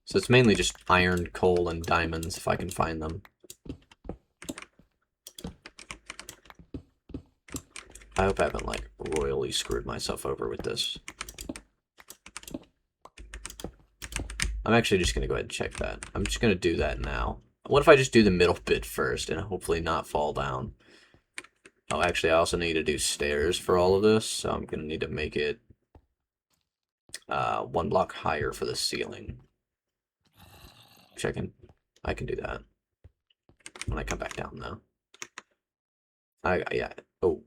So it's mainly just iron, coal, and diamonds if I can find them. I hope I haven't, like, royally screwed myself over with this. I'm actually just going to go ahead and check that. I'm just going to do that now. What if I just do the middle bit first and hopefully not fall down? Oh, actually, I also need to do stairs for all of this, so I'm going to need to make it 1 block higher for the ceiling. I can do that when I come back down, though. Yeah. Oh.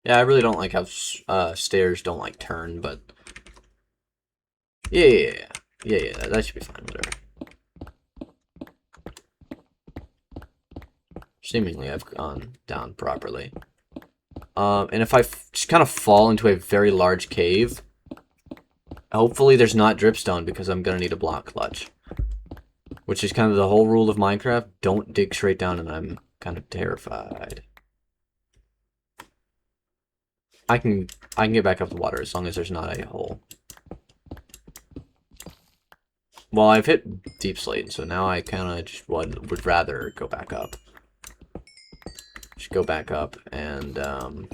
Yeah, I really don't like how stairs don't like turn, but yeah, that should be fine. Whatever. Seemingly, I've gone down properly. And if I just kind of fall into a very large cave, hopefully there's not dripstone because I'm gonna need a block clutch, which is kind of the whole rule of Minecraft. Don't dig straight down, and I'm kind of terrified. I can get back up the water as long as there's not a hole. Well, I've hit deep slate, so now I kind of just would rather go back up. Just go back up and come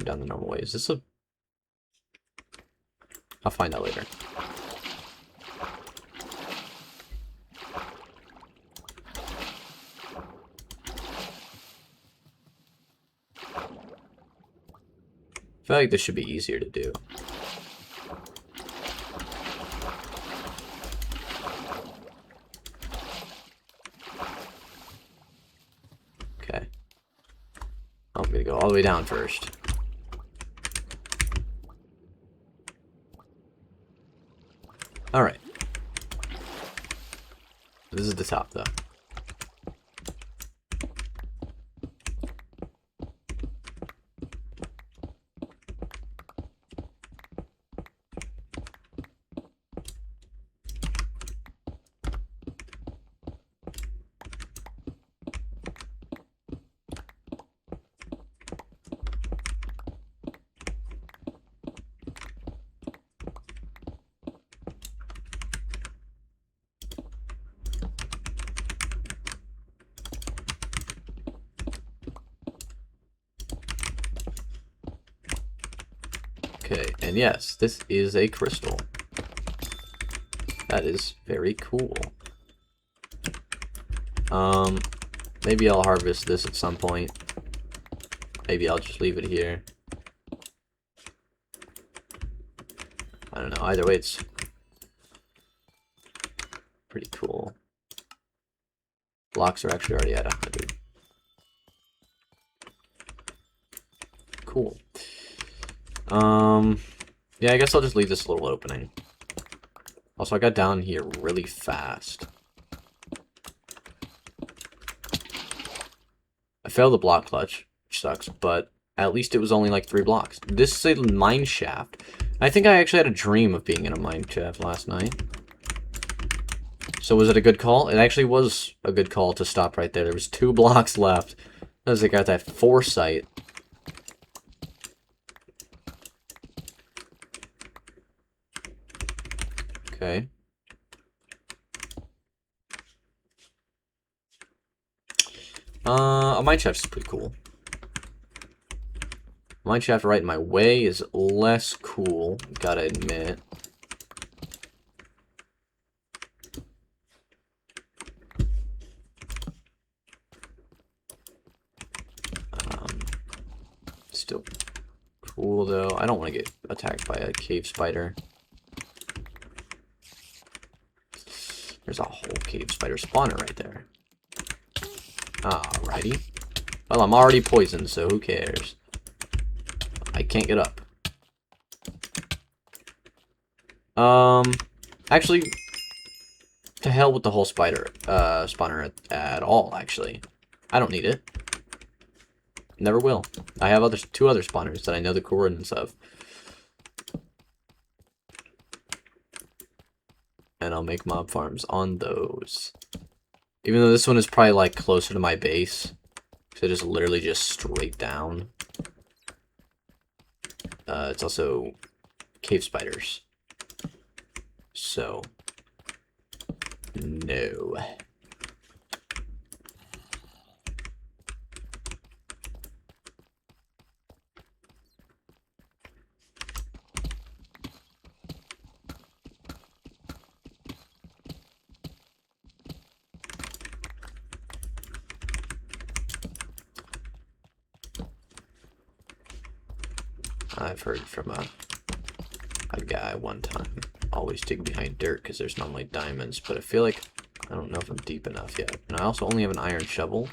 down the normal way. Is this a... I'll find out later. I feel like this should be easier to do. Okay. I'm gonna go all the way down first. Alright. This is the top, though. Okay, and yes, this is a crystal. That is very cool. Maybe I'll harvest this at some point. Maybe I'll just leave it here. I don't know, either way it's pretty cool. Blocks are actually already at 100. Cool. Yeah, I guess I'll just leave this little opening. Also, I got down here really fast. I failed the block clutch, which sucks, but at least it was only like 3 blocks. This is a mine shaft. I think I actually had a dream of being in a mine shaft last night. So was it a good call? It actually was a good call to stop right there. There was 2 blocks left. As I got that foresight. Okay. A mine shaft is pretty cool. Mine shaft right in my way is less cool, gotta admit. Still cool though. I don't want to get attacked by a cave spider. There's a whole cave spider spawner right there. Alrighty. Well, I'm already poisoned, so who cares? I can't get up. Actually, to hell with the whole spawner at all, actually. I don't need it. Never will. I have two other spawners that I know the coordinates of. And I'll make mob farms on those. Even though this one is probably, like, closer to my base. So it is literally just straight down. It's also cave spiders. So, no. I've heard from a guy one time, always dig behind dirt because there's normally diamonds, but I feel like I don't know if I'm deep enough yet. And I also only have an iron shovel.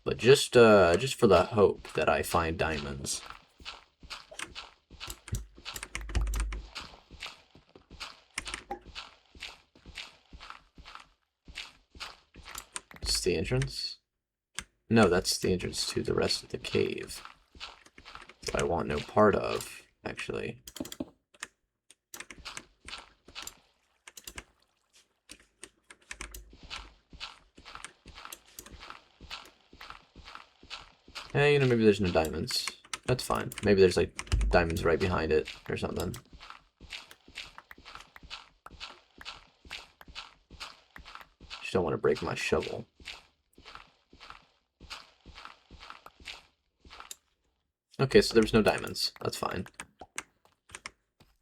But just for the hope that I find diamonds. It's the entrance? No, that's the entrance to the rest of the cave. That I want no part of, actually. Hey, you know, maybe there's no diamonds. That's fine. Maybe there's, like, diamonds right behind it or something. Just don't want to break my shovel. Okay, so there was no diamonds. That's fine.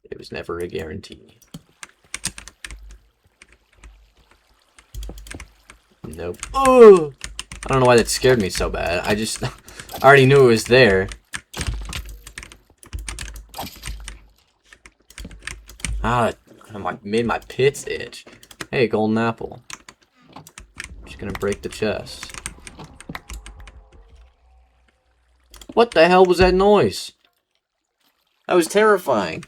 It was never a guarantee. Nope. Oh! I don't know why that scared me so bad. I just... I already knew it was there. Ah, I made my pits itch. Hey, golden apple. Just gonna break the chest. What the hell was that noise? That was terrifying.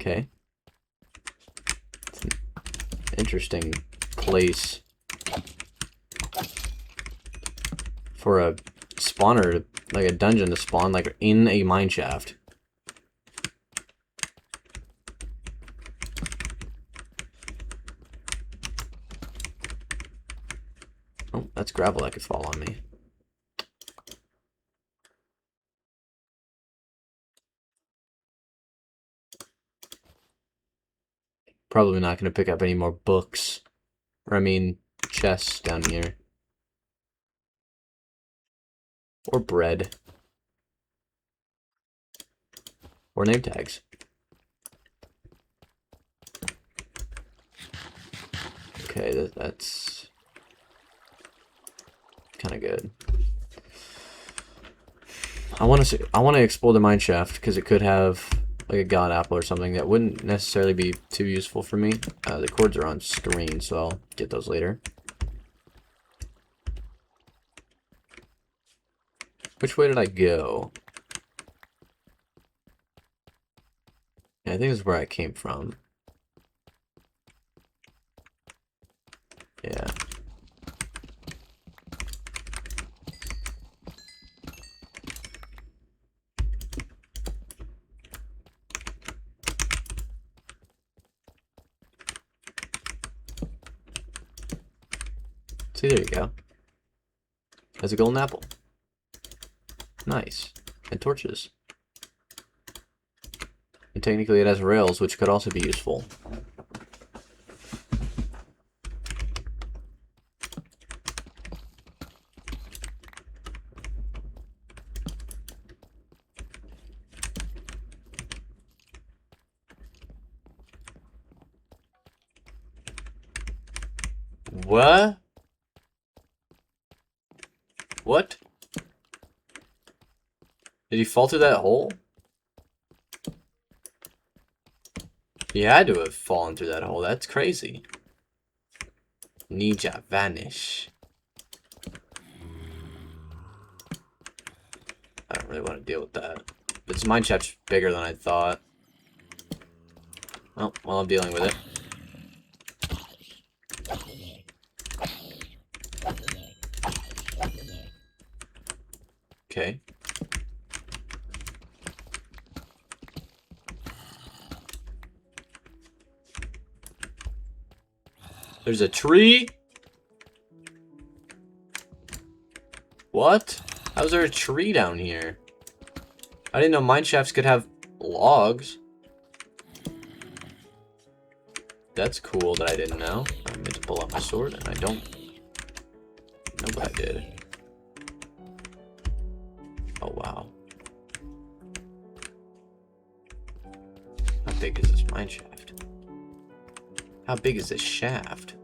Okay. It's an interesting place for a spawner, like a dungeon to spawn, like in a mine shaft. Oh, that's gravel that could fall on me. Probably not going to pick up any more books. Or, I mean, chests down here. Or bread. Or name tags. Okay, that's kind of good. I want to explore the mine shaft because it could have like a god apple or something that wouldn't necessarily be too useful for me. The cords are on screen, so I'll get those later. Which way did I go? Yeah, I think this is where I came from. Yeah. See, there you go. There's a golden apple. Nice. And torches. And technically it has rails, which could also be useful. What? What? Did he fall through that hole? He had to have fallen through that hole. That's crazy. Ninja vanish. I don't really want to deal with that. This mine shaft's bigger than I thought. Oh, well, I'm dealing with it. Okay. There's a tree? What? How's there a tree down here? I didn't know mine shafts could have logs. That's cool that I didn't know. I meant to pull out my sword, and I don't know what I did. Oh, wow. How big is this mine shaft? How big is this shaft?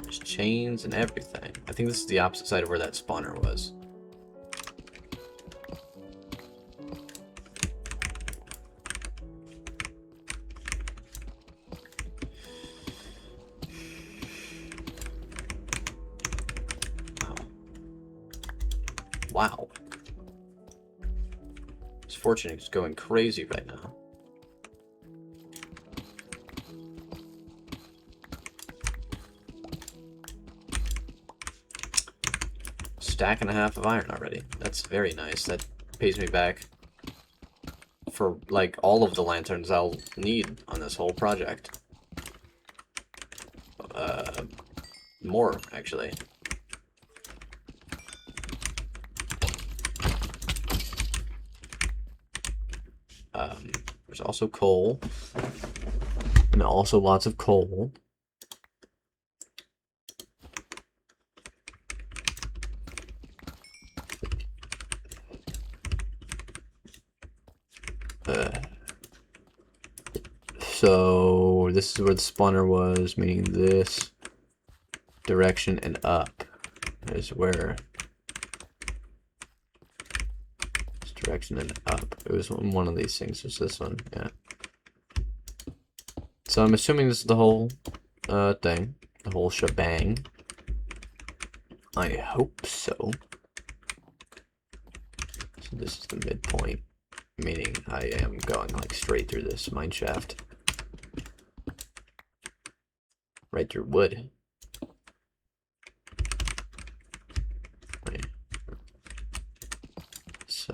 There's chains and everything. I think this is the opposite side of where that spawner was. Wow. This fortune is going crazy right now. Stack and a half of iron already. That's very nice. That pays me back for, like, all of the lanterns I'll need on this whole project. More, actually. There's also coal. And also lots of coal. So this is where the spawner was, meaning this direction and up is where this direction and up. It was one of these things. It's this one, yeah. So I'm assuming this is the whole thing, the whole shebang. I hope so. So this is the midpoint, meaning I am going like straight through this mine shaft. Right through wood. Right. So.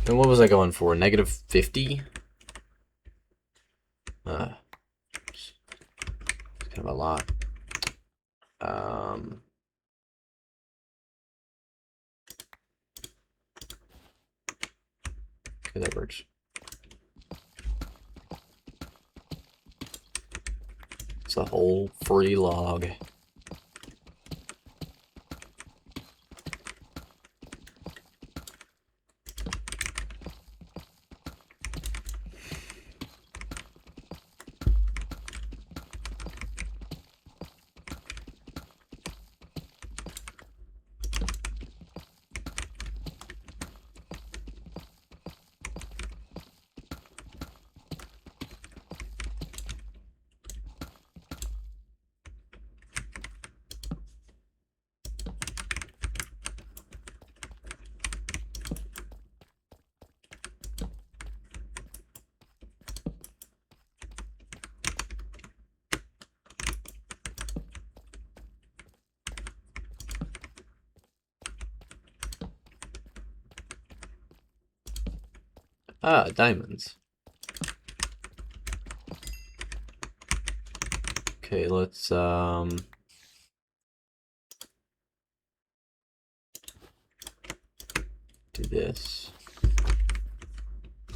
And what was I going for? Negative 50? It's kind of a lot. Okay, that works. It's a whole free log. Ah, diamonds. Okay, let's, do this.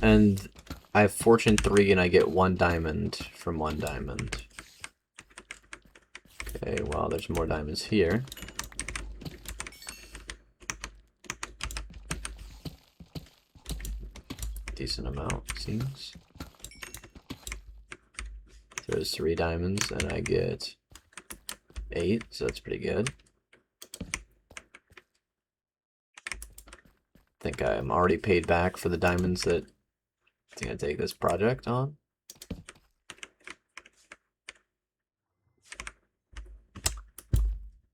And I have fortune 3 and I get 1 diamond from 1 diamond. Okay, well, there's more diamonds here. Decent amount, seems. There's 3 diamonds and I get 8, so that's pretty good. I think I'm already paid back for the diamonds that I think I take this project on.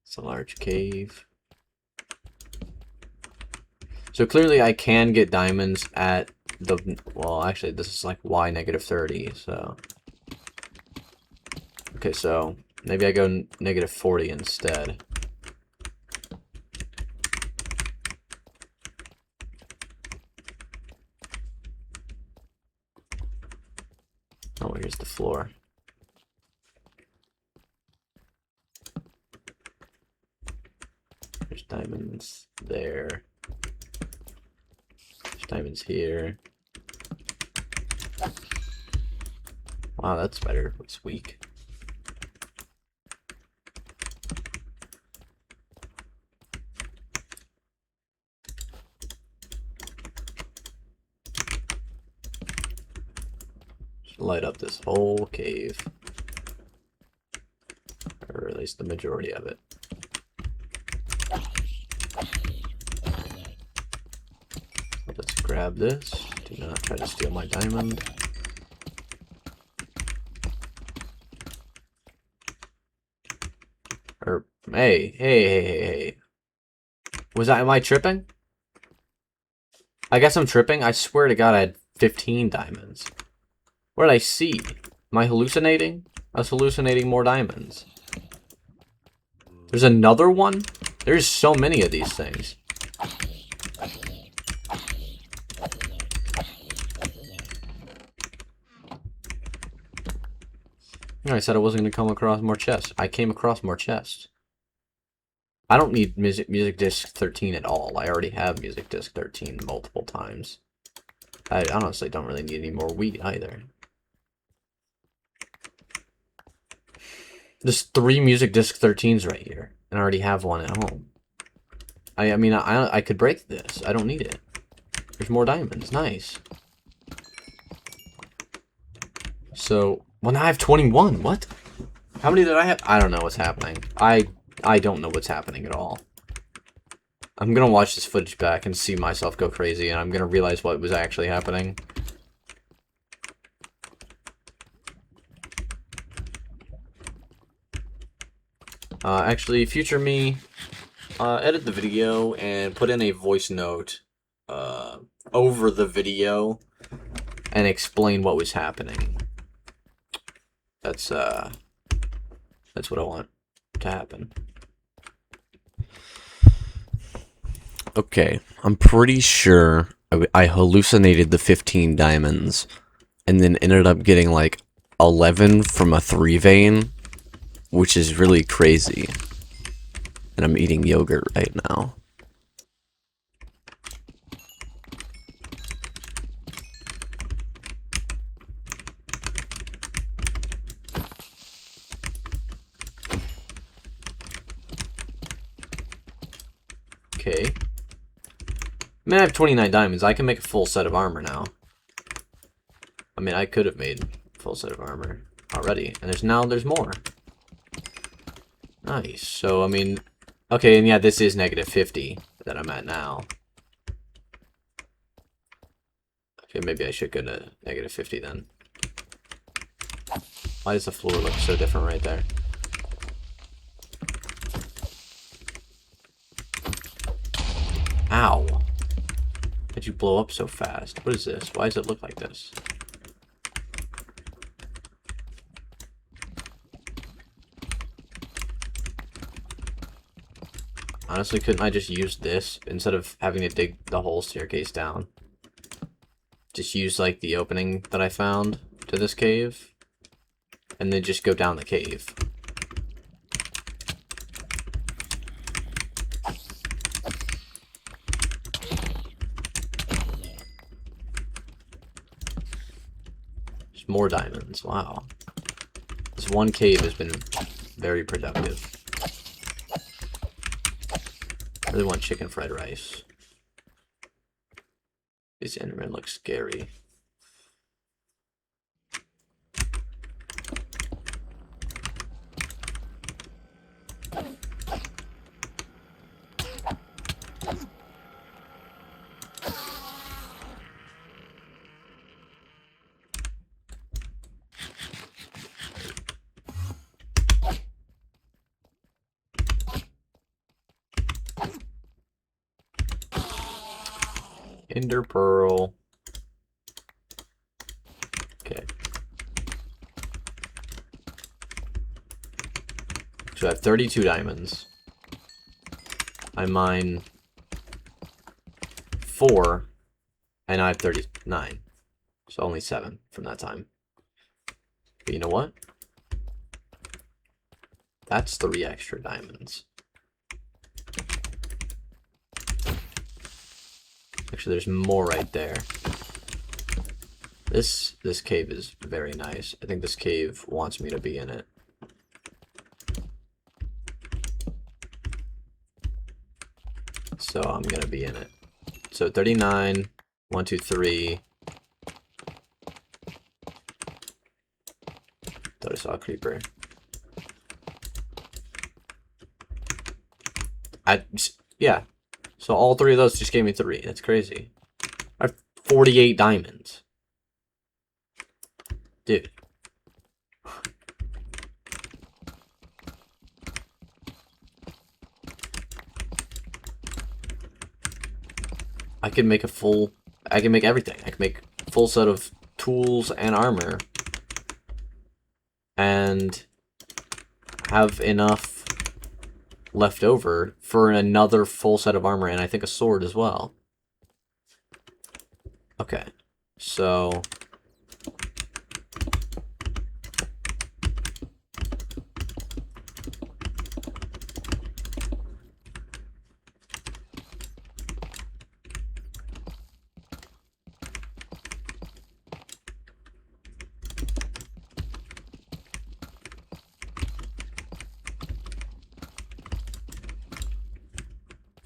It's a large cave. So clearly I can get diamonds at the, well, actually this is like y negative 30, so. Okay, so maybe I go negative 40 instead. Oh, here's the floor. There's diamonds there. There's diamonds here. Wow, that's better. It's weak. Just light up this whole cave. Or at least the majority of it. Let's grab this. Do not try to steal my diamond. Or, hey. Am I tripping? I guess I'm tripping. I swear to God I had 15 diamonds. What did I see? Am I hallucinating? I was hallucinating more diamonds. There's another one? There's so many of these things. You know, I said I wasn't going to come across more chests. I came across more chests. I don't need music disc 13 at all. I already have music disc 13 multiple times. I honestly don't really need any more wheat either. There's 3 music disc 13s right here, and I already have one at home. I mean, I could break this. I don't need it. There's more diamonds. Nice. So, well, now I have 21. What? How many did I have? I don't know what's happening. I don't know what's happening at all. I'm gonna watch this footage back and see myself go crazy, and I'm gonna realize what was actually happening. Actually, future me, edit the video and put in a voice note over the video and explain what was happening. That's what I want to happen. Okay, I'm pretty sure I hallucinated the 15 diamonds and then ended up getting like 11 from a 3 vein, which is really crazy. And I'm eating yogurt right now. Okay. I mean, I have 29 diamonds. I can make a full set of armor now. I mean, I could have made a full set of armor already. And there's more. Nice. So, I mean... Okay, and yeah, this is negative 50 that I'm at now. Okay, maybe I should go to negative 50 then. Why does the floor look so different right there? Ow. How'd you blow up so fast? What is this? Why does it look like this? Honestly, couldn't I just use this instead of having to dig the whole staircase down? just use, like, the opening that I found to this cave, and then just go down the cave. There's more diamonds. Wow. This one cave has been very productive. I really want chicken fried rice. These Endermen look scary. Ender pearl. Okay. So I have 32 diamonds. I mine 4, and I have 39. So only 7 from that time. But you know what? That's 3 extra diamonds. Actually, there's more right there. This cave is very nice. I think this cave wants me to be in it. So I'm gonna be in it. So 39, 1, 2, 3. Thought I saw a creeper. Yeah. So all 3 of those just gave me 3. That's crazy. I have 48 diamonds. Dude. I can make I can make everything. I can make a full set of tools and armor. And have enough left over for another full set of armor, and I think a sword as well. Okay, so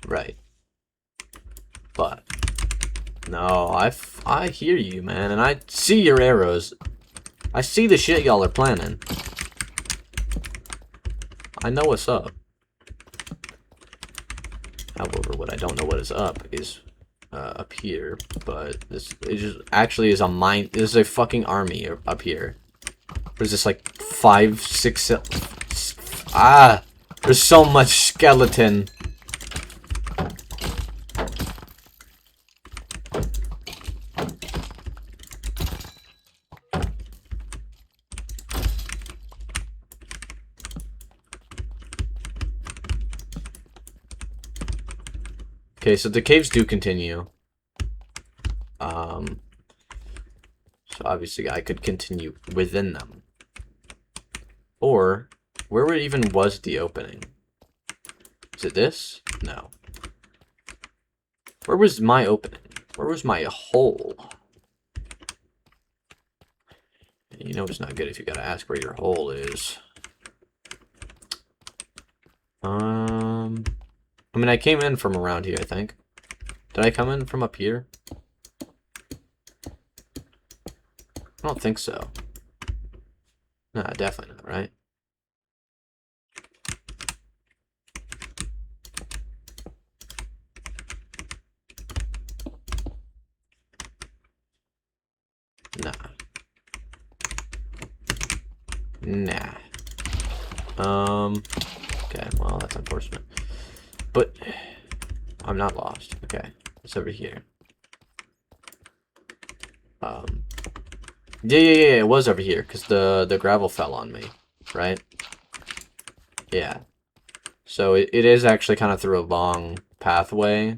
right. But no, I hear you, man, and I see your arrows. I see the shit y'all are planning. I know what's up. However, what I don't know what is up is up here, but it just actually is a mine. This is a fucking army up here. There's this like 5, 6, 7, there's so much skeleton. Okay, so the caves do continue. So obviously I could continue within them. Or, where even was the opening? Is it this? No. Where was my opening? Where was my hole? You know it's not good if you gotta ask where your hole is. I mean, I came in from around here, I think. Did I come in from up here? I don't think so. No, definitely not, right? Nah. Nah. Okay, well, that's unfortunate. But I'm not lost. Okay, it's over here. Yeah, it was over here, because the gravel fell on me, right? Yeah. So it is actually kind of through a long pathway.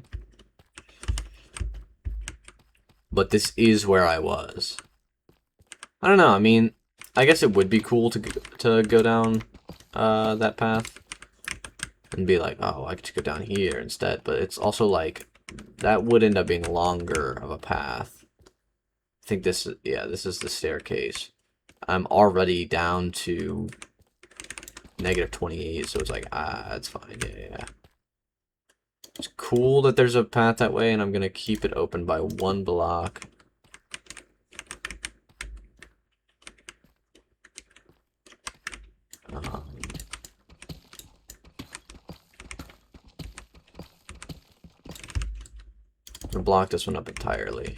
but this is where I was. I don't know, I mean, I guess it would be cool to go down that path and be like, oh, I could just go down here instead, but it's also like, that would end up being longer of a path. I think this is, yeah, this is the staircase. I'm already down to -28, so it's like, that's fine, yeah. It's cool that there's a path that way, and I'm gonna keep it open by 1 block. I'm gonna block this one up entirely.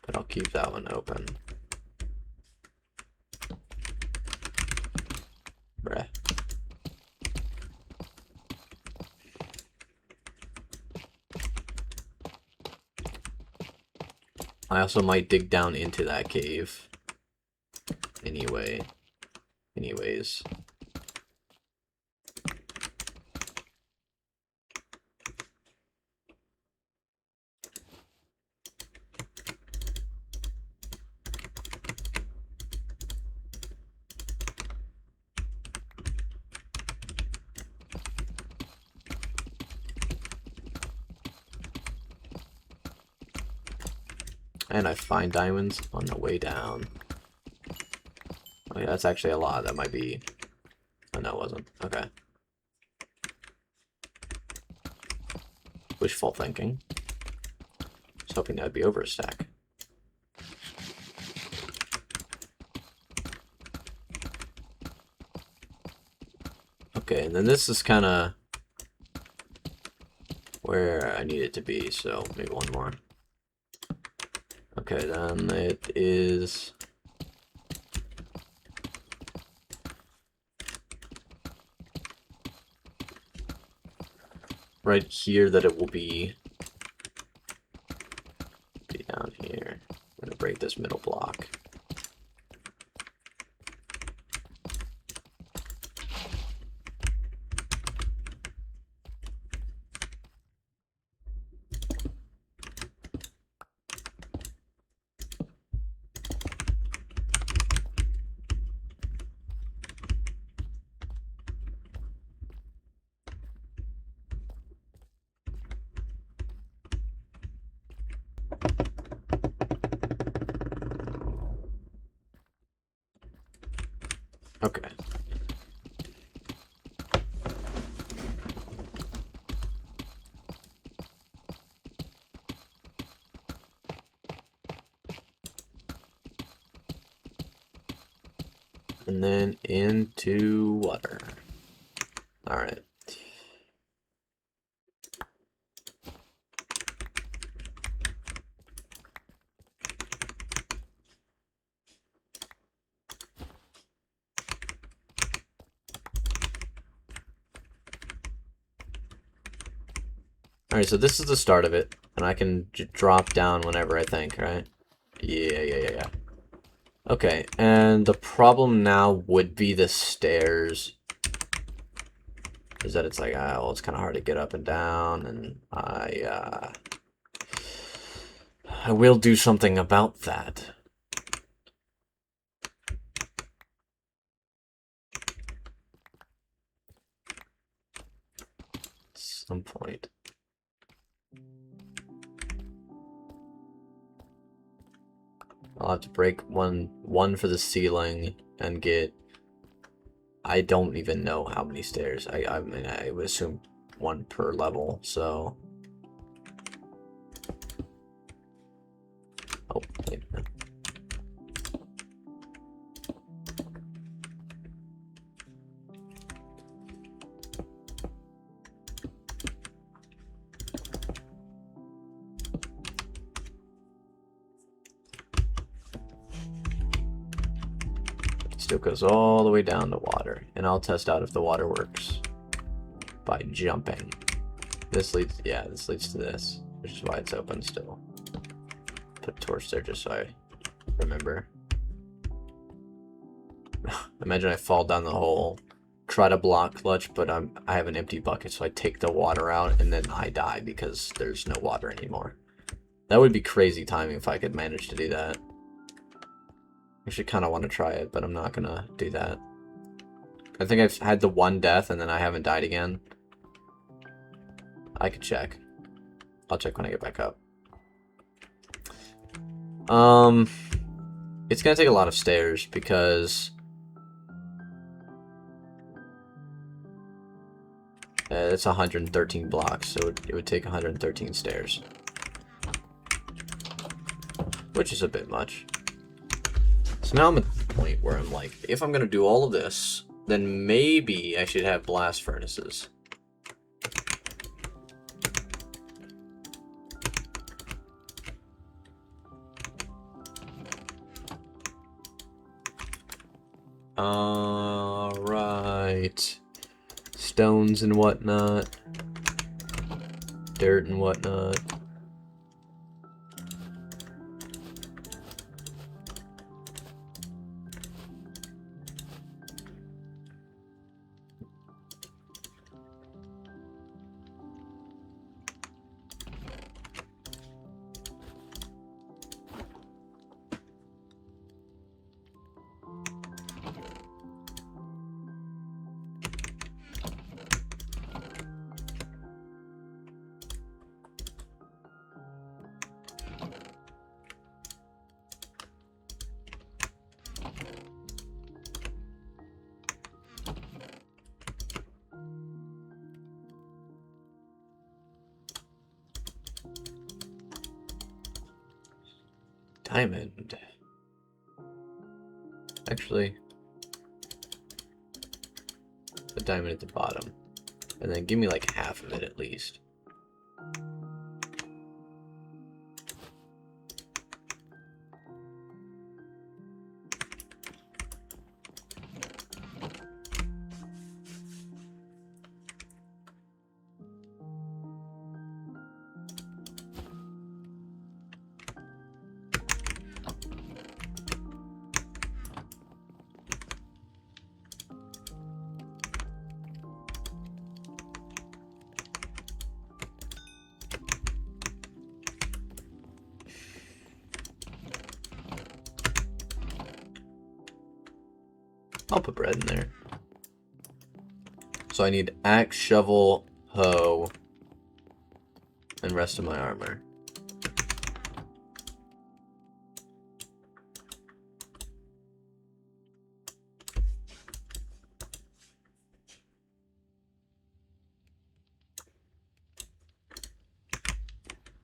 But I'll keep that one open. Bruh. I also might dig down into that cave. Anyways. And I find diamonds on the way down. Oh yeah, that's actually a lot. That might be... Oh, no, it wasn't. Okay. Wishful thinking. I was hoping that would be over a stack. Okay, and then this is kind of where I need it to be, so maybe one more. Okay, then it is... right here that it will be down here. I'm gonna break this middle block. Okay. And then into water. Alright. Alright, so this is the start of it, and I can drop down whenever I think, right? Yeah. Okay, and the problem now would be the stairs. Is that it's like, well, it's kind of hard to get up and down, and I will do something about that. At some point. I'll have to break one for the ceiling and get... I don't even know how many stairs. I mean, I would assume 1 per level, so... Oh, wait. Still goes all the way down to water, and I'll test out if the water works by jumping. This leads, yeah, this leads to this, which is why it's open still. Put a torch there just so I remember. Imagine I fall down the hole, try to block clutch, but I have an empty bucket, so I take the water out, and then I die because there's no water anymore. That would be crazy timing if I could manage to do that. I should kind of want to try it, but I'm not gonna do that. I think I've had the one death, and then I haven't died again. I could check. I'll check when I get back up. It's gonna take a lot of stairs because it's 113 blocks, so it would take 113 stairs, which is a bit much. So now I'm at the point where I'm like, if I'm gonna do all of this, then maybe I should have blast furnaces. Alright. Stones and whatnot. Dirt and whatnot. Diamond. Actually, a diamond at the bottom. And then give me like half of it at least. I'll put bread in there. So I need axe, shovel, hoe, and rest of my armor.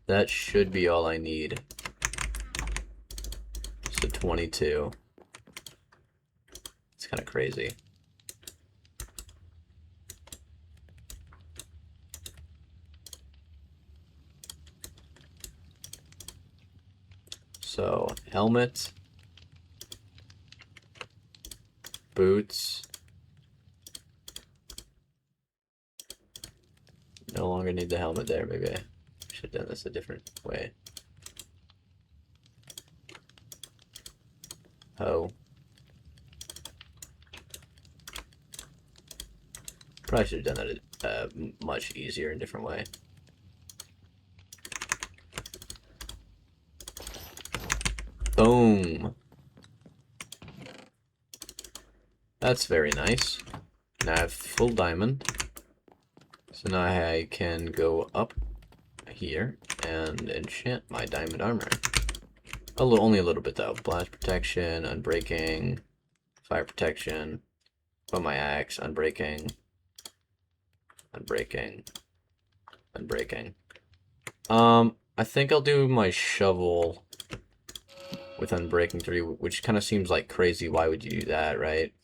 That should be all I need. So 22. It's kind of crazy. So, helmet, boots, no longer need the helmet there, maybe I should have done this a different way. Oh. Probably should have done that a much easier and different way. Boom. That's very nice. Now I have full diamond. So now I can go up here and enchant my diamond armor. Only a little bit though. Blast protection, unbreaking, fire protection. Put my axe, unbreaking, unbreaking, unbreaking. I think I'll do my shovel with Unbreaking 3, which kind of seems like crazy. Why would you do that, right?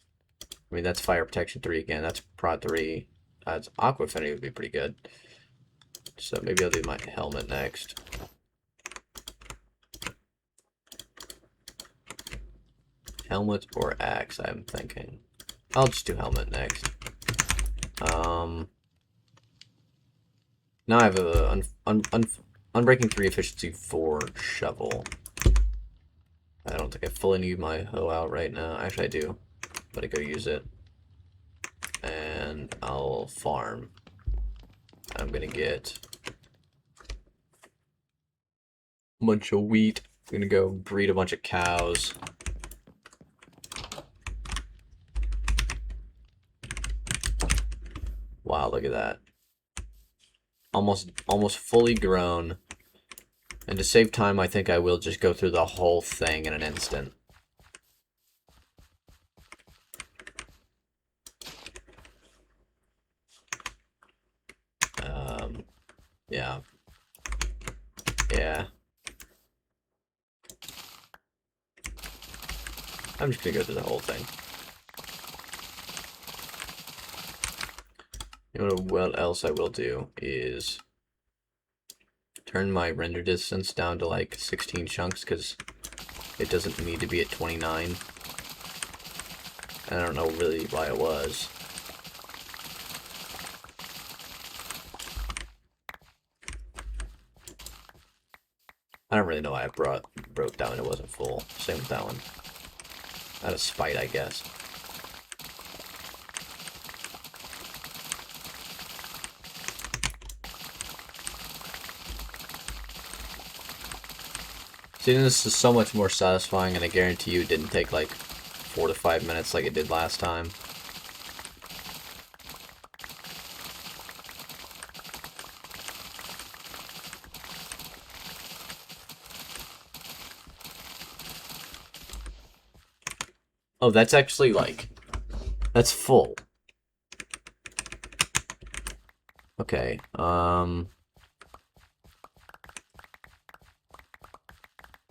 I mean, that's Fire Protection 3 again. That's Prot 3. That's Aqua Affinity would be pretty good. So maybe I'll do my helmet next. Helmet or axe, I'm thinking. I'll just do helmet next. Now I have a Unbreaking 3 efficiency 4 shovel. I don't think I fully need my hoe out right now. Actually, I do. But I go use it. and I'll farm. I'm gonna get a bunch of wheat. I'm gonna go breed a bunch of cows. Wow, look at that. Almost fully grown. And to save time, I think I will just go through the whole thing in an instant. Yeah. Yeah. I'm just gonna go through the whole thing. You know what else I will do is turn my render distance down to like 16 chunks because it doesn't need to be at 29. I don't know really why it was. I don't really know why I broke down it wasn't full. Same with that one. Out of spite, I guess. See, this is so much more satisfying, and I guarantee you it didn't take like 4 to 5 minutes like it did last time. Oh, that's actually like... That's full. Okay,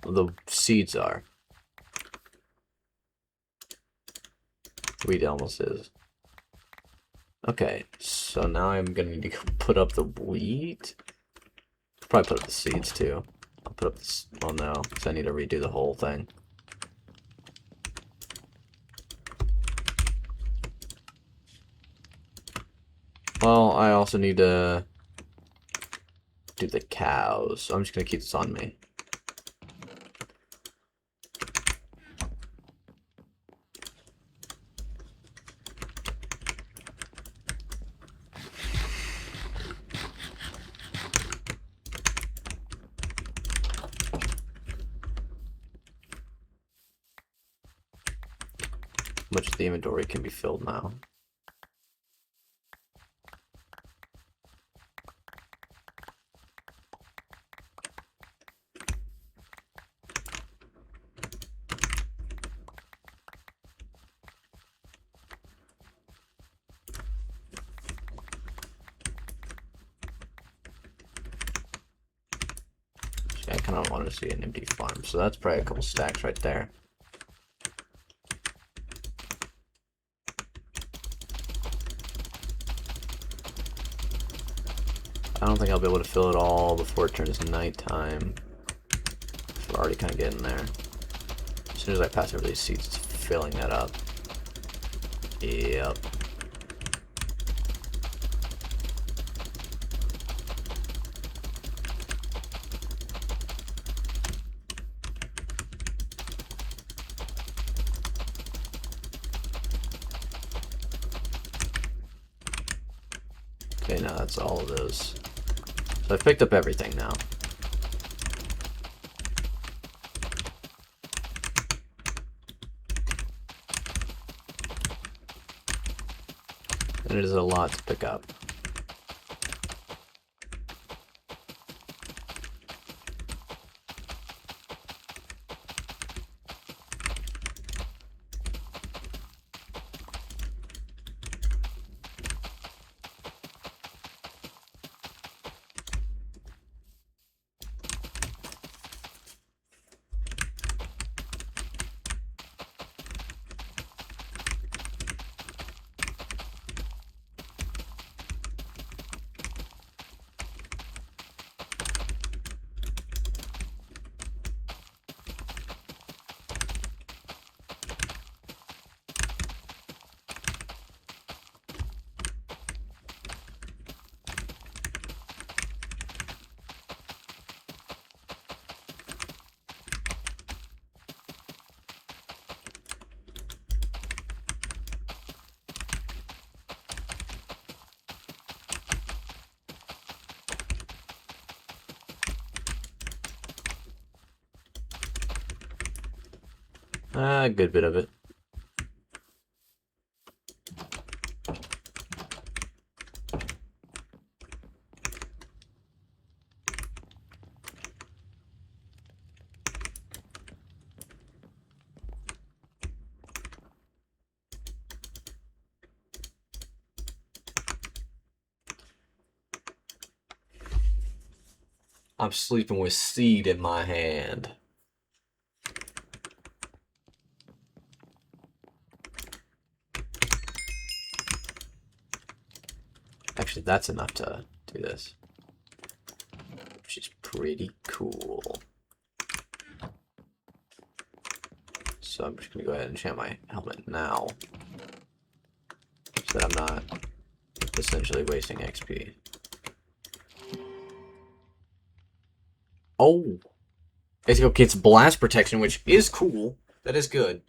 the seeds are. Wheat almost is. Okay, so now I'm gonna need to put up the wheat. Probably put up the seeds too. I'll put up this. Well, no, because I need to redo the whole thing. Well, I also need to do the cows, so I'm just gonna keep this on me. Much of the inventory can be filled now. I kind of want to see an empty farm, so that's probably a couple stacks right there. I don't think I'll be able to fill it all before it turns nighttime. We're already kind of getting there. As soon as I pass over these seats, it's filling that up. Yep. Okay, now that's all of those. So I've picked up everything now. And it is a lot to pick up. A good bit of it. I'm sleeping with seed in my hand. Actually, that's enough to do this. Which is pretty cool. So I'm just going to go ahead and enchant my helmet now. So that I'm not essentially wasting XP. Oh! It's blast protection, which is cool. That is good.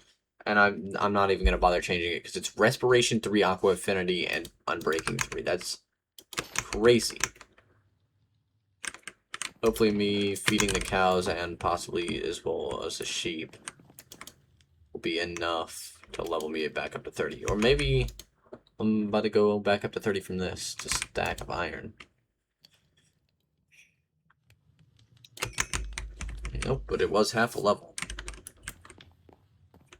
And I'm not even going to bother changing it, because it's Respiration 3, Aqua Affinity, and Unbreaking 3. That's crazy. Hopefully me feeding the cows, and possibly as well as the sheep, will be enough to level me back up to 30. Or maybe I'm about to go back up to 30 from this, to stack of iron. Nope, but it was half a level.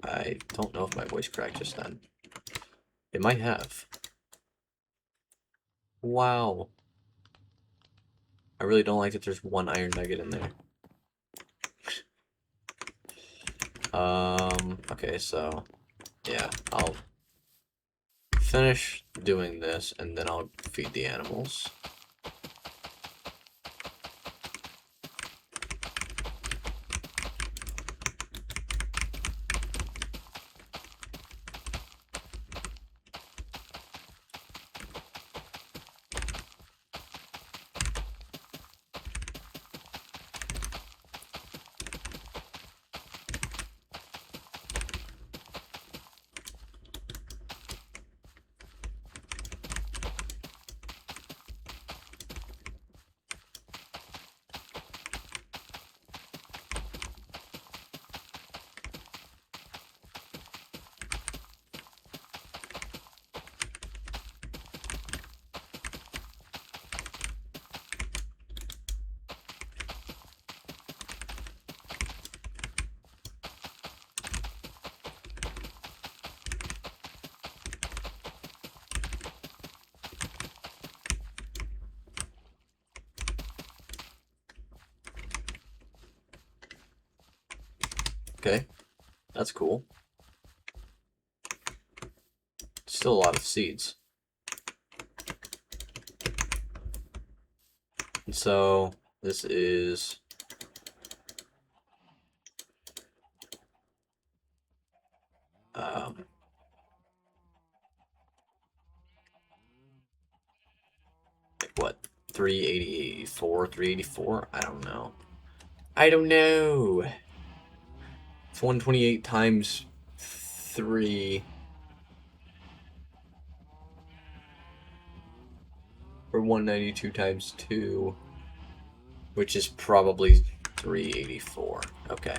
I don't know if my voice cracked just then. It might have. Wow. I really don't like that there's one iron nugget in there. Okay, so, yeah, I'll finish doing this, and then I'll feed the animals. Okay, that's cool. Still a lot of seeds. And so, this is... like what? 384? 384? I don't know. I don't know! It's 128 times 3... or 192 times 2, which is probably 384. Okay.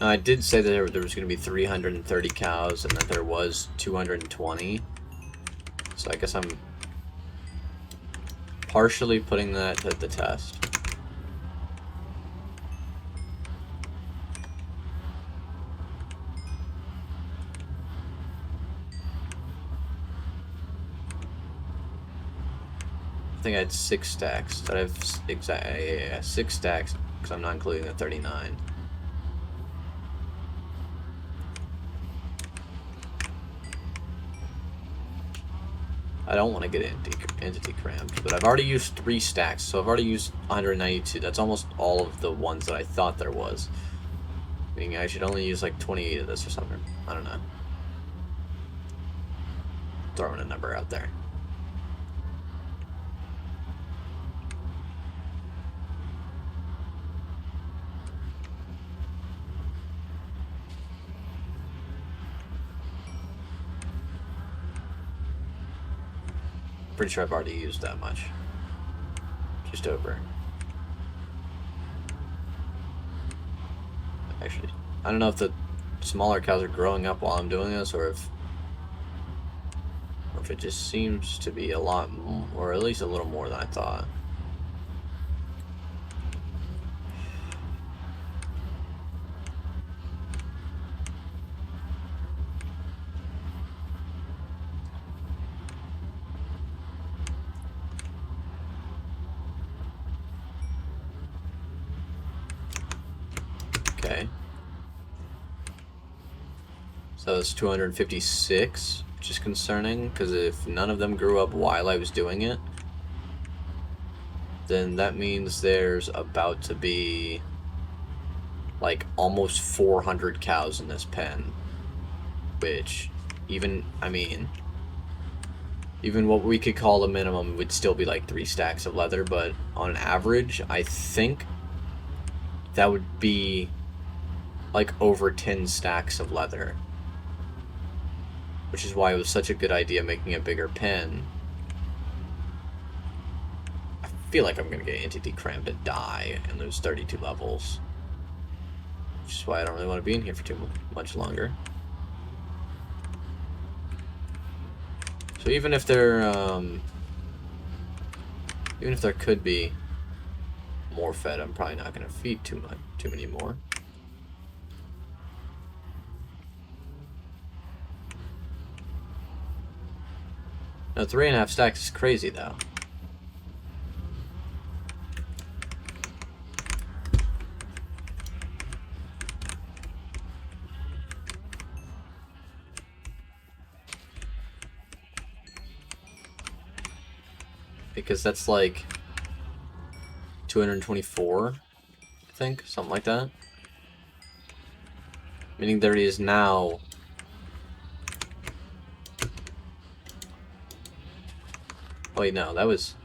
I did say that there was going to be 330 cows, and that there was 220. So I guess I'm partially putting that to the test. I think I had 6 stacks. That I've 6 stacks, because I'm not including the 39. I don't want to get entity cramped, but I've already used 3 stacks, so I've already used 192. That's almost all of the ones that I thought there was. Meaning I should only use like 28 of this or something. I don't know. Throwing a number out there. Pretty sure I've already used that much. Just over. Actually, I don't know if the smaller cows are growing up while I'm doing this, or if it just seems to be a lot more, or at least a little more than I thought. Okay. So it's 256, which is concerning, because if none of them grew up while I was doing it, then that means there's about to be like almost 400 cows in this pen, which even what we could call the minimum would still be like 3 stacks of leather, but on average I think that would be like over 10 stacks of leather, which is why it was such a good idea making a bigger pen. I feel like I'm gonna get entity cramped and die and lose 32 levels, which is why I don't really want to be in here for too much longer. So even if there could be more fed, I'm probably not gonna feed too many more. Now 3.5 stacks is crazy though. Because that's like 224, I think, something like that. Meaning there is now wait, no, that was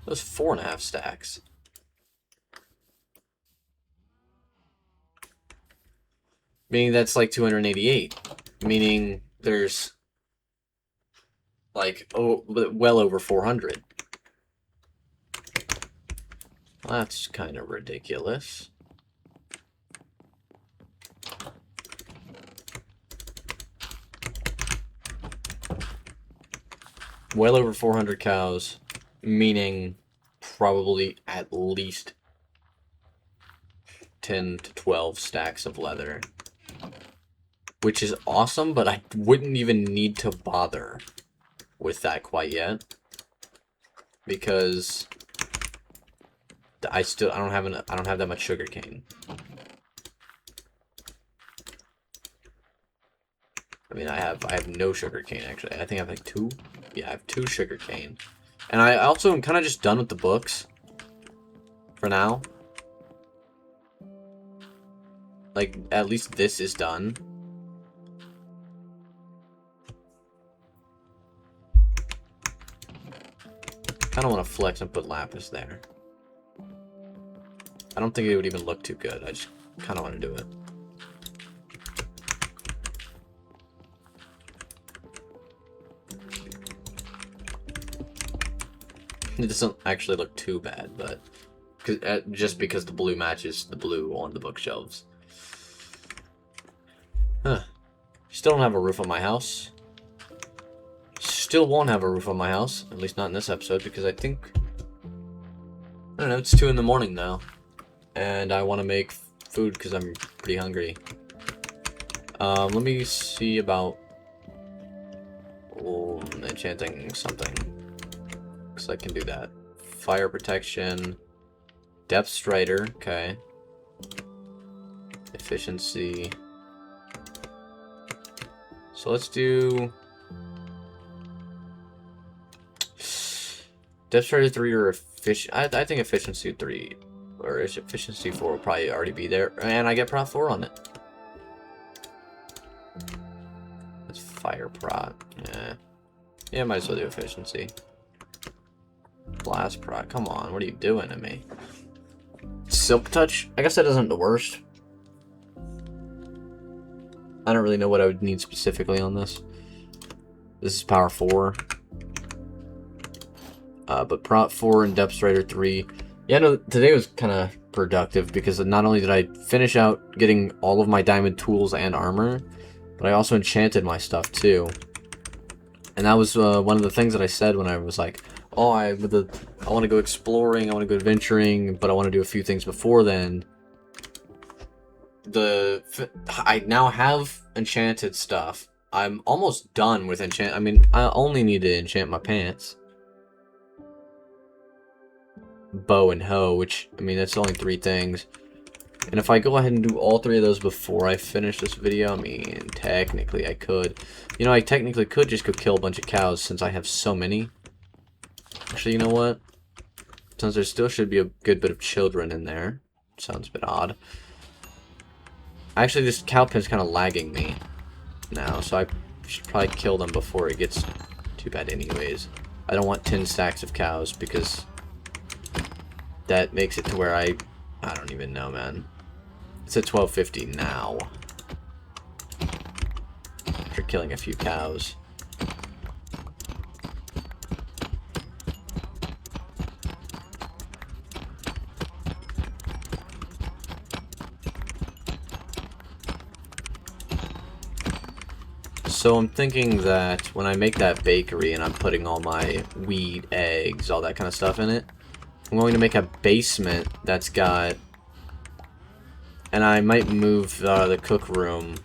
4.5 stacks. Meaning that's like 288. Meaning there's like well over 400. That's kind of ridiculous. Well over 400 cows, meaning probably at least 10 to 12 stacks of leather. Which is awesome, but I wouldn't even need to bother with that quite yet. Because I don't have that much sugarcane. I mean, I have no sugarcane actually. I think I have like 2. Yeah, I have 2 sugarcane. And I also am kind of just done with the books for now. Like, at least this is done. Kind of want to flex and put lapis there. I don't think it would even look too good. I just kind of want to do it. It doesn't actually look too bad, but just because the blue matches the blue on the bookshelves. Huh. Still don't have a roof on my house. Still won't have a roof on my house, at least not in this episode, because I think, I don't know, it's 2 in the morning now, and I want to make food because I'm pretty hungry. Let me see about enchanting something, because I can do that. Fire protection, depth strider, okay. Efficiency. So let's do Depth Strider 3 or efficient. I think efficiency 3 or efficiency 4 will probably already be there, and I get prot 4 on it. That's fire prot. Yeah, might as well do efficiency. Blast prot. Come on, what are you doing to me? Silk touch. I guess that isn't the worst. I don't really know what I would need specifically on this. This is power 4. But prot 4 and Depth Strider 3. Yeah, no, today was kind of productive because not only did I finish out getting all of my diamond tools and armor, but I also enchanted my stuff too. And that was one of the things that I said when I was like, oh, I want to go exploring, I want to go adventuring, but I want to do a few things before then. I now have enchanted stuff. I'm almost done with enchant. I mean, I only need to enchant my pants, bow and hoe, which, I mean, that's only 3 things. And if I go ahead and do all 3 of those before I finish this video, I mean, technically I could. You know, I technically could just go kill a bunch of cows since I have so many. Actually, you know what? Since there still should be a good bit of children in there. Sounds a bit odd. Actually, this cow pen's kind of lagging me now, so I should probably kill them before it gets too bad anyways. I don't want 10 stacks of cows because that makes it to where I don't even know, man. It's at 12:50 now. After killing a few cows. So I'm thinking that when I make that bakery and I'm putting all my wheat, eggs, all that kind of stuff in it, I'm going to make a basement that's got, and I might move the cook room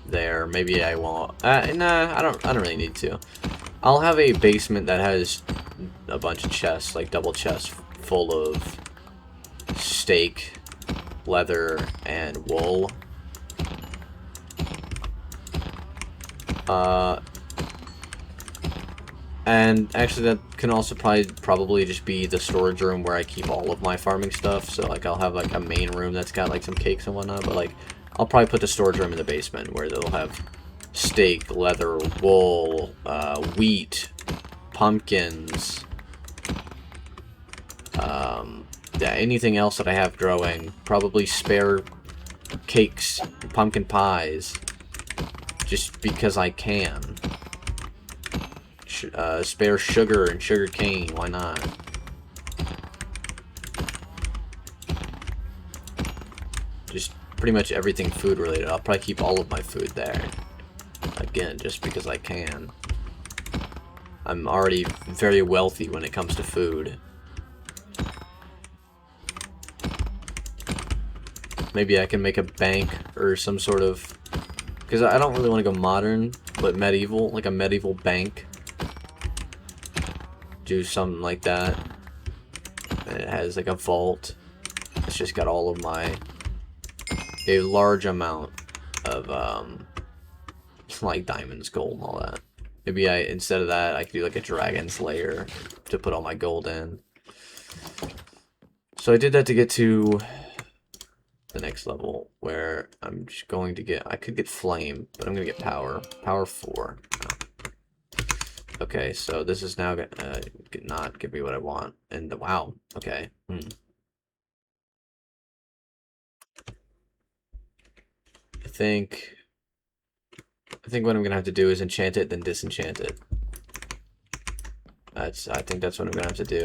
there. Maybe I won't. Nah, I don't really need to. I'll have a basement that has a bunch of chests, like double chests, full of steak, leather, and wool. And actually that can also probably just be the storage room where I keep all of my farming stuff. So like I'll have like a main room that's got like some cakes and whatnot, but like I'll probably put the storage room in the basement where they'll have steak, leather, wool, wheat, pumpkins, yeah, anything else that I have growing, probably spare cakes, pumpkin pies. Just because I can. Spare sugar and sugar cane, why not? Just pretty much everything food related. I'll probably keep all of my food there. Again, just because I can. I'm already very wealthy when it comes to food. Maybe I can make a bank or some sort of... Because I don't really want to go modern, but medieval, like a medieval bank. Do something like that. And it has like a vault. It's just got all of a large amount of, like diamonds, gold, and all that. Maybe instead of that, I could do like a dragon's lair to put all my gold in. So I did that to get to the next level where I'm just going to get, I could get flame, but I'm gonna get power 4. Okay, so this is now gonna not give me what I want, and wow, okay. I think what I'm gonna have to do is enchant it, then disenchant it. I think that's what I'm gonna have to do.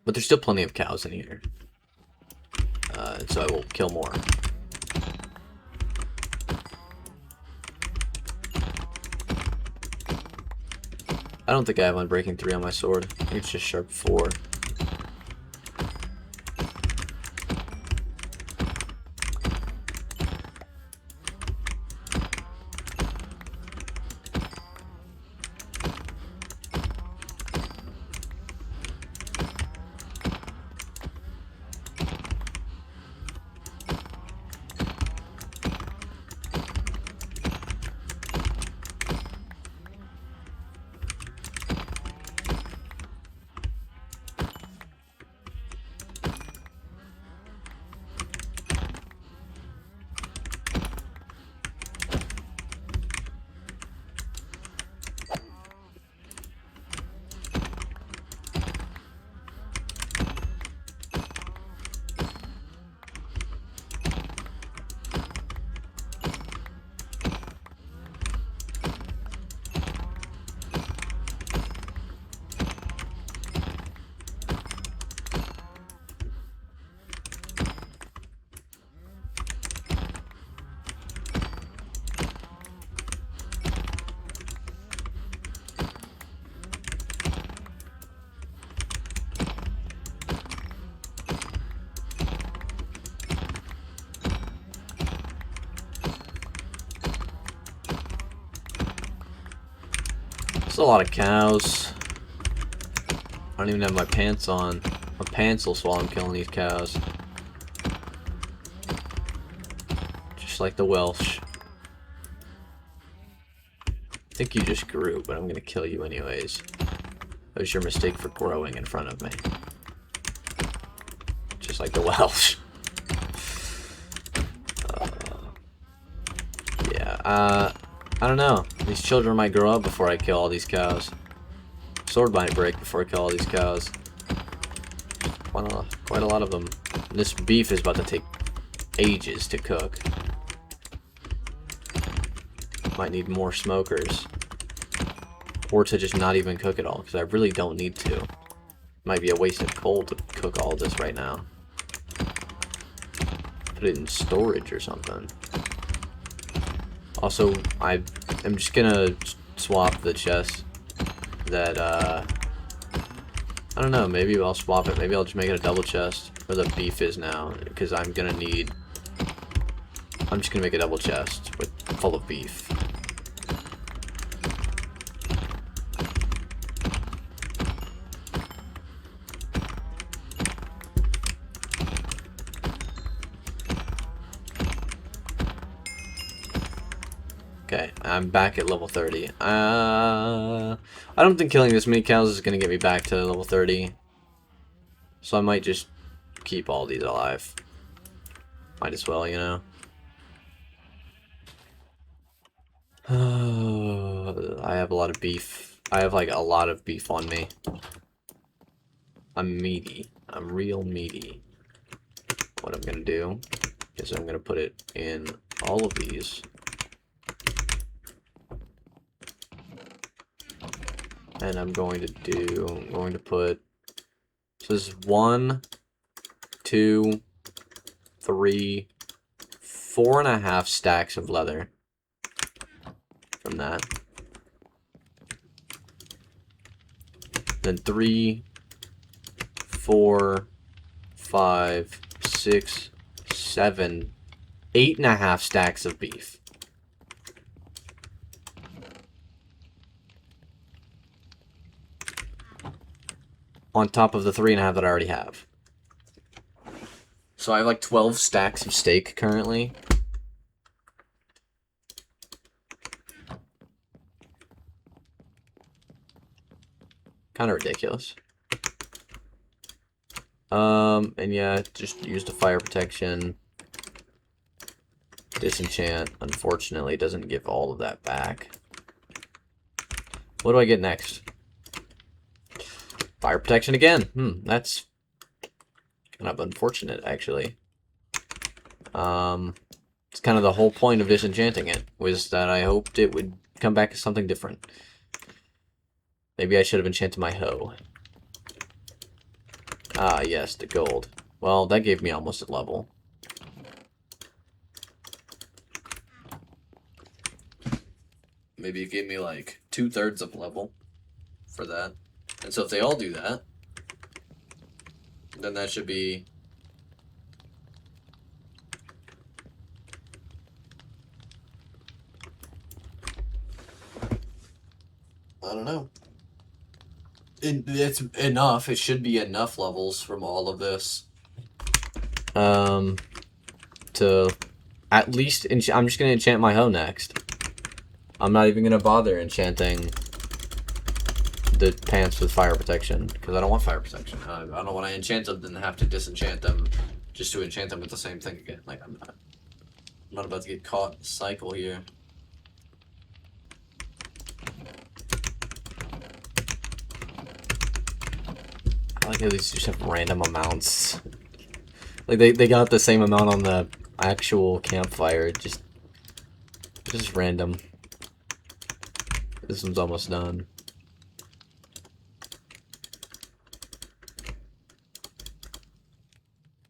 But there's still plenty of cows in here. So I will kill more. I don't think I have Unbreaking 3 on my sword. I think it's just Sharp 4. That's a lot of cows. I don't even have my pants on. My pantsless while I'm killing these cows. Just like the Welsh. I think you just grew, but I'm gonna kill you anyways. That was your mistake for growing in front of me. Just like the Welsh. Yeah, I don't know. These children might grow up before I kill all these cows. Sword might break before I kill all these cows. Quite a lot of them. And this beef is about to take ages to cook. Might need more smokers. Or to just not even cook it all, because I really don't need to. Might be a waste of coal to cook all this right now. Put it in storage or something. Also, I'm just gonna swap the chest that, I don't know, maybe I'll swap it. Maybe I'll just make it a double chest where the beef is now, because I'm just gonna make a double chest full of beef. Okay, I'm back at level 30. I don't think killing this many cows is going to get me back to level 30. So I might just keep all these alive. Might as well, you know. I have a lot of beef. I have like a lot of beef on me. I'm meaty. I'm real meaty. What I'm going to do is I'm going to put it in all of these. And I'm going to put, so this is 1, 2, 3, 4.5 stacks of leather from that. Then 3, 4, 5, 6, 7, 8.5 stacks of beef. On top of the 3.5 that I already have. So I have like 12 stacks of steak currently. Kind of ridiculous. And yeah, just use the fire protection. Disenchant, unfortunately, doesn't give all of that back. What do I get next? Fire protection again. That's kind of unfortunate, actually. It's kind of the whole point of disenchanting it, was that I hoped it would come back as something different. Maybe I should have enchanted my hoe. Ah, yes, the gold. Well, that gave me almost a level. Maybe it gave me like 2/3 of a level for that. And so if they all do that, then that should be... I don't know. It's enough. It should be enough levels from all of this. To at least... I'm just going to enchant my hoe next. I'm not even going to bother enchanting the pants with fire protection, because I don't want fire protection. I don't want to enchant them and have to disenchant them just to enchant them with the same thing again. Like, I'm not about to get caught in a cycle here. I like how these just have random amounts. Like, they got the same amount on the actual campfire, just random. This one's almost done.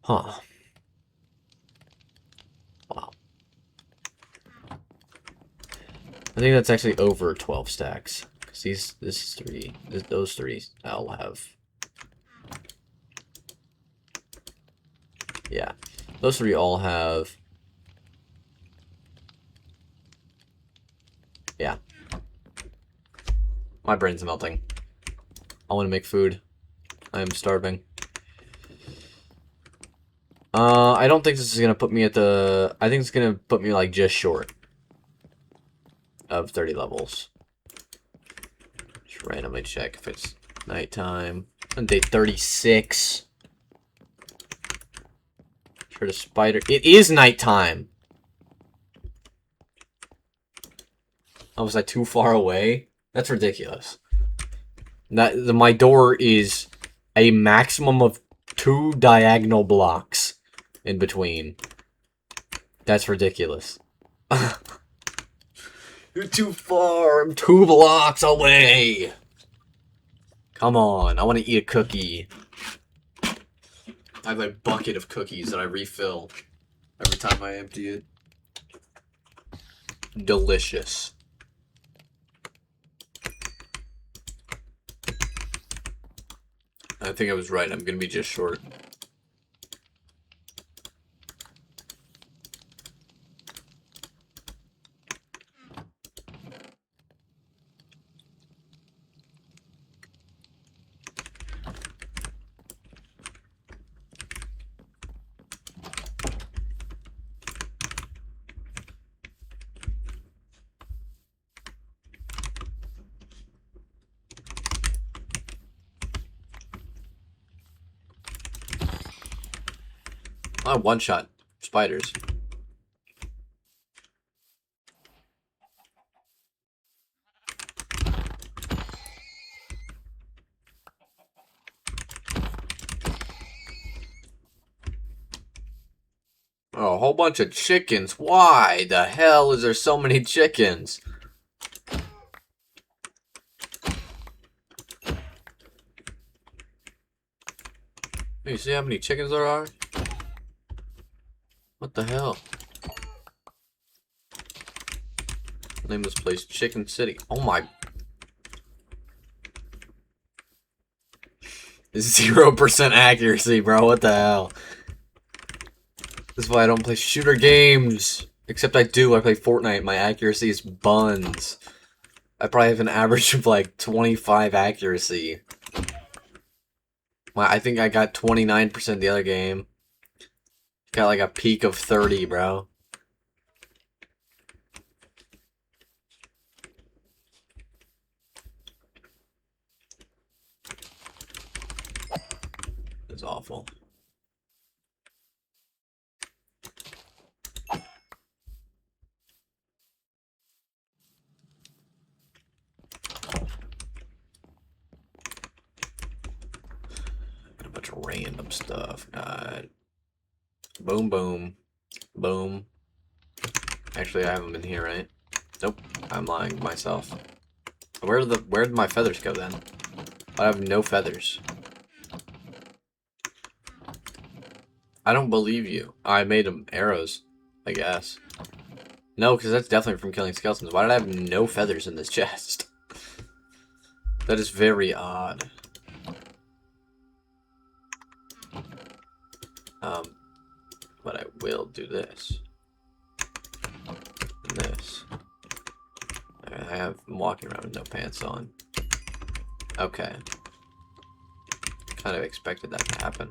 Huh. Wow. I think that's actually over 12 stacks. Because this is 3. Those 3 I'll have. Yeah. Those 3 all have. Yeah. My brain's melting. I want to make food. I am starving. I don't think this is gonna put me at the... I think it's gonna put me, like, just short of 30 levels. Just randomly check if it's nighttime. On day 36. For the spider... It is nighttime! Oh, was I too far away? That's ridiculous. My door is a maximum of 2 diagonal blocks in between. That's ridiculous. You're too far. I'm 2 blocks away. Come on. I want to eat a cookie. I have a bucket of cookies that I refill every time I empty it. Delicious. I think I was right. I'm going to be just short. I one-shot spiders. Oh, a whole bunch of chickens. Why the hell is there so many chickens? Hey, you see how many chickens there are? What the hell? Name this place Chicken City. Oh my. 0% accuracy, bro. What the hell? This is why I don't play shooter games. Except I do. I play Fortnite. My accuracy is buns. I probably have an average of like 25 accuracy. I think I got 29% the other game. Got like a peak of 30, bro. It's awful. Got a bunch of random stuff. God. Boom, boom. Boom. Actually, I have them in here, right? Nope. I'm lying to myself. Where did my feathers go then? I have no feathers. I don't believe you. I made them arrows, I guess. No, because that's definitely from killing skeletons. Why did I have no feathers in this chest? That is very odd. But I will do this. And this. I'm walking around with no pants on. Okay. Kind of expected that to happen.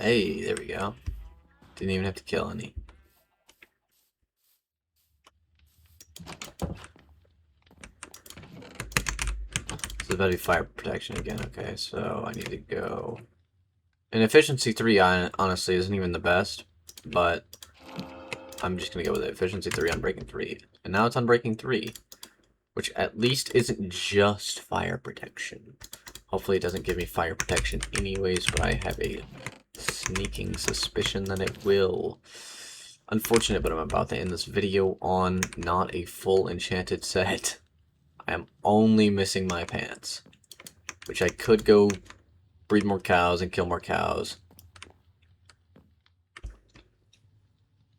Hey, there we go. Didn't even have to kill any. This is about to be fire protection again. Okay, so I need to go. And efficiency 3 honestly isn't even the best, but I'm just gonna go with it. Efficiency 3 on breaking 3. And now it's on breaking 3, which at least isn't just fire protection. Hopefully it doesn't give me fire protection anyways, but I have a sneaking suspicion that it will. Unfortunate, but I'm about to end this video on not a full enchanted set. I am only missing my pants, which I could go breed more cows and kill more cows.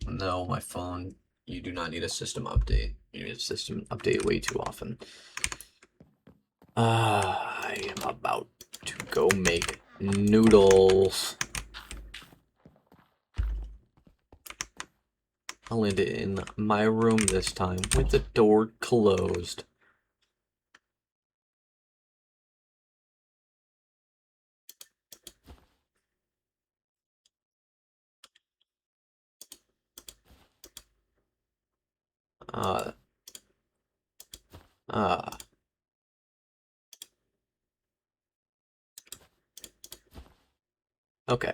No, my phone, you do not need a system update. You need a system update way too often. I am about to go make noodles. I'll end it in my room this time with the door closed. Uh, uh, okay.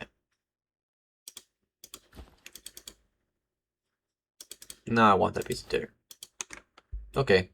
Now I want that piece of dirt. Okay.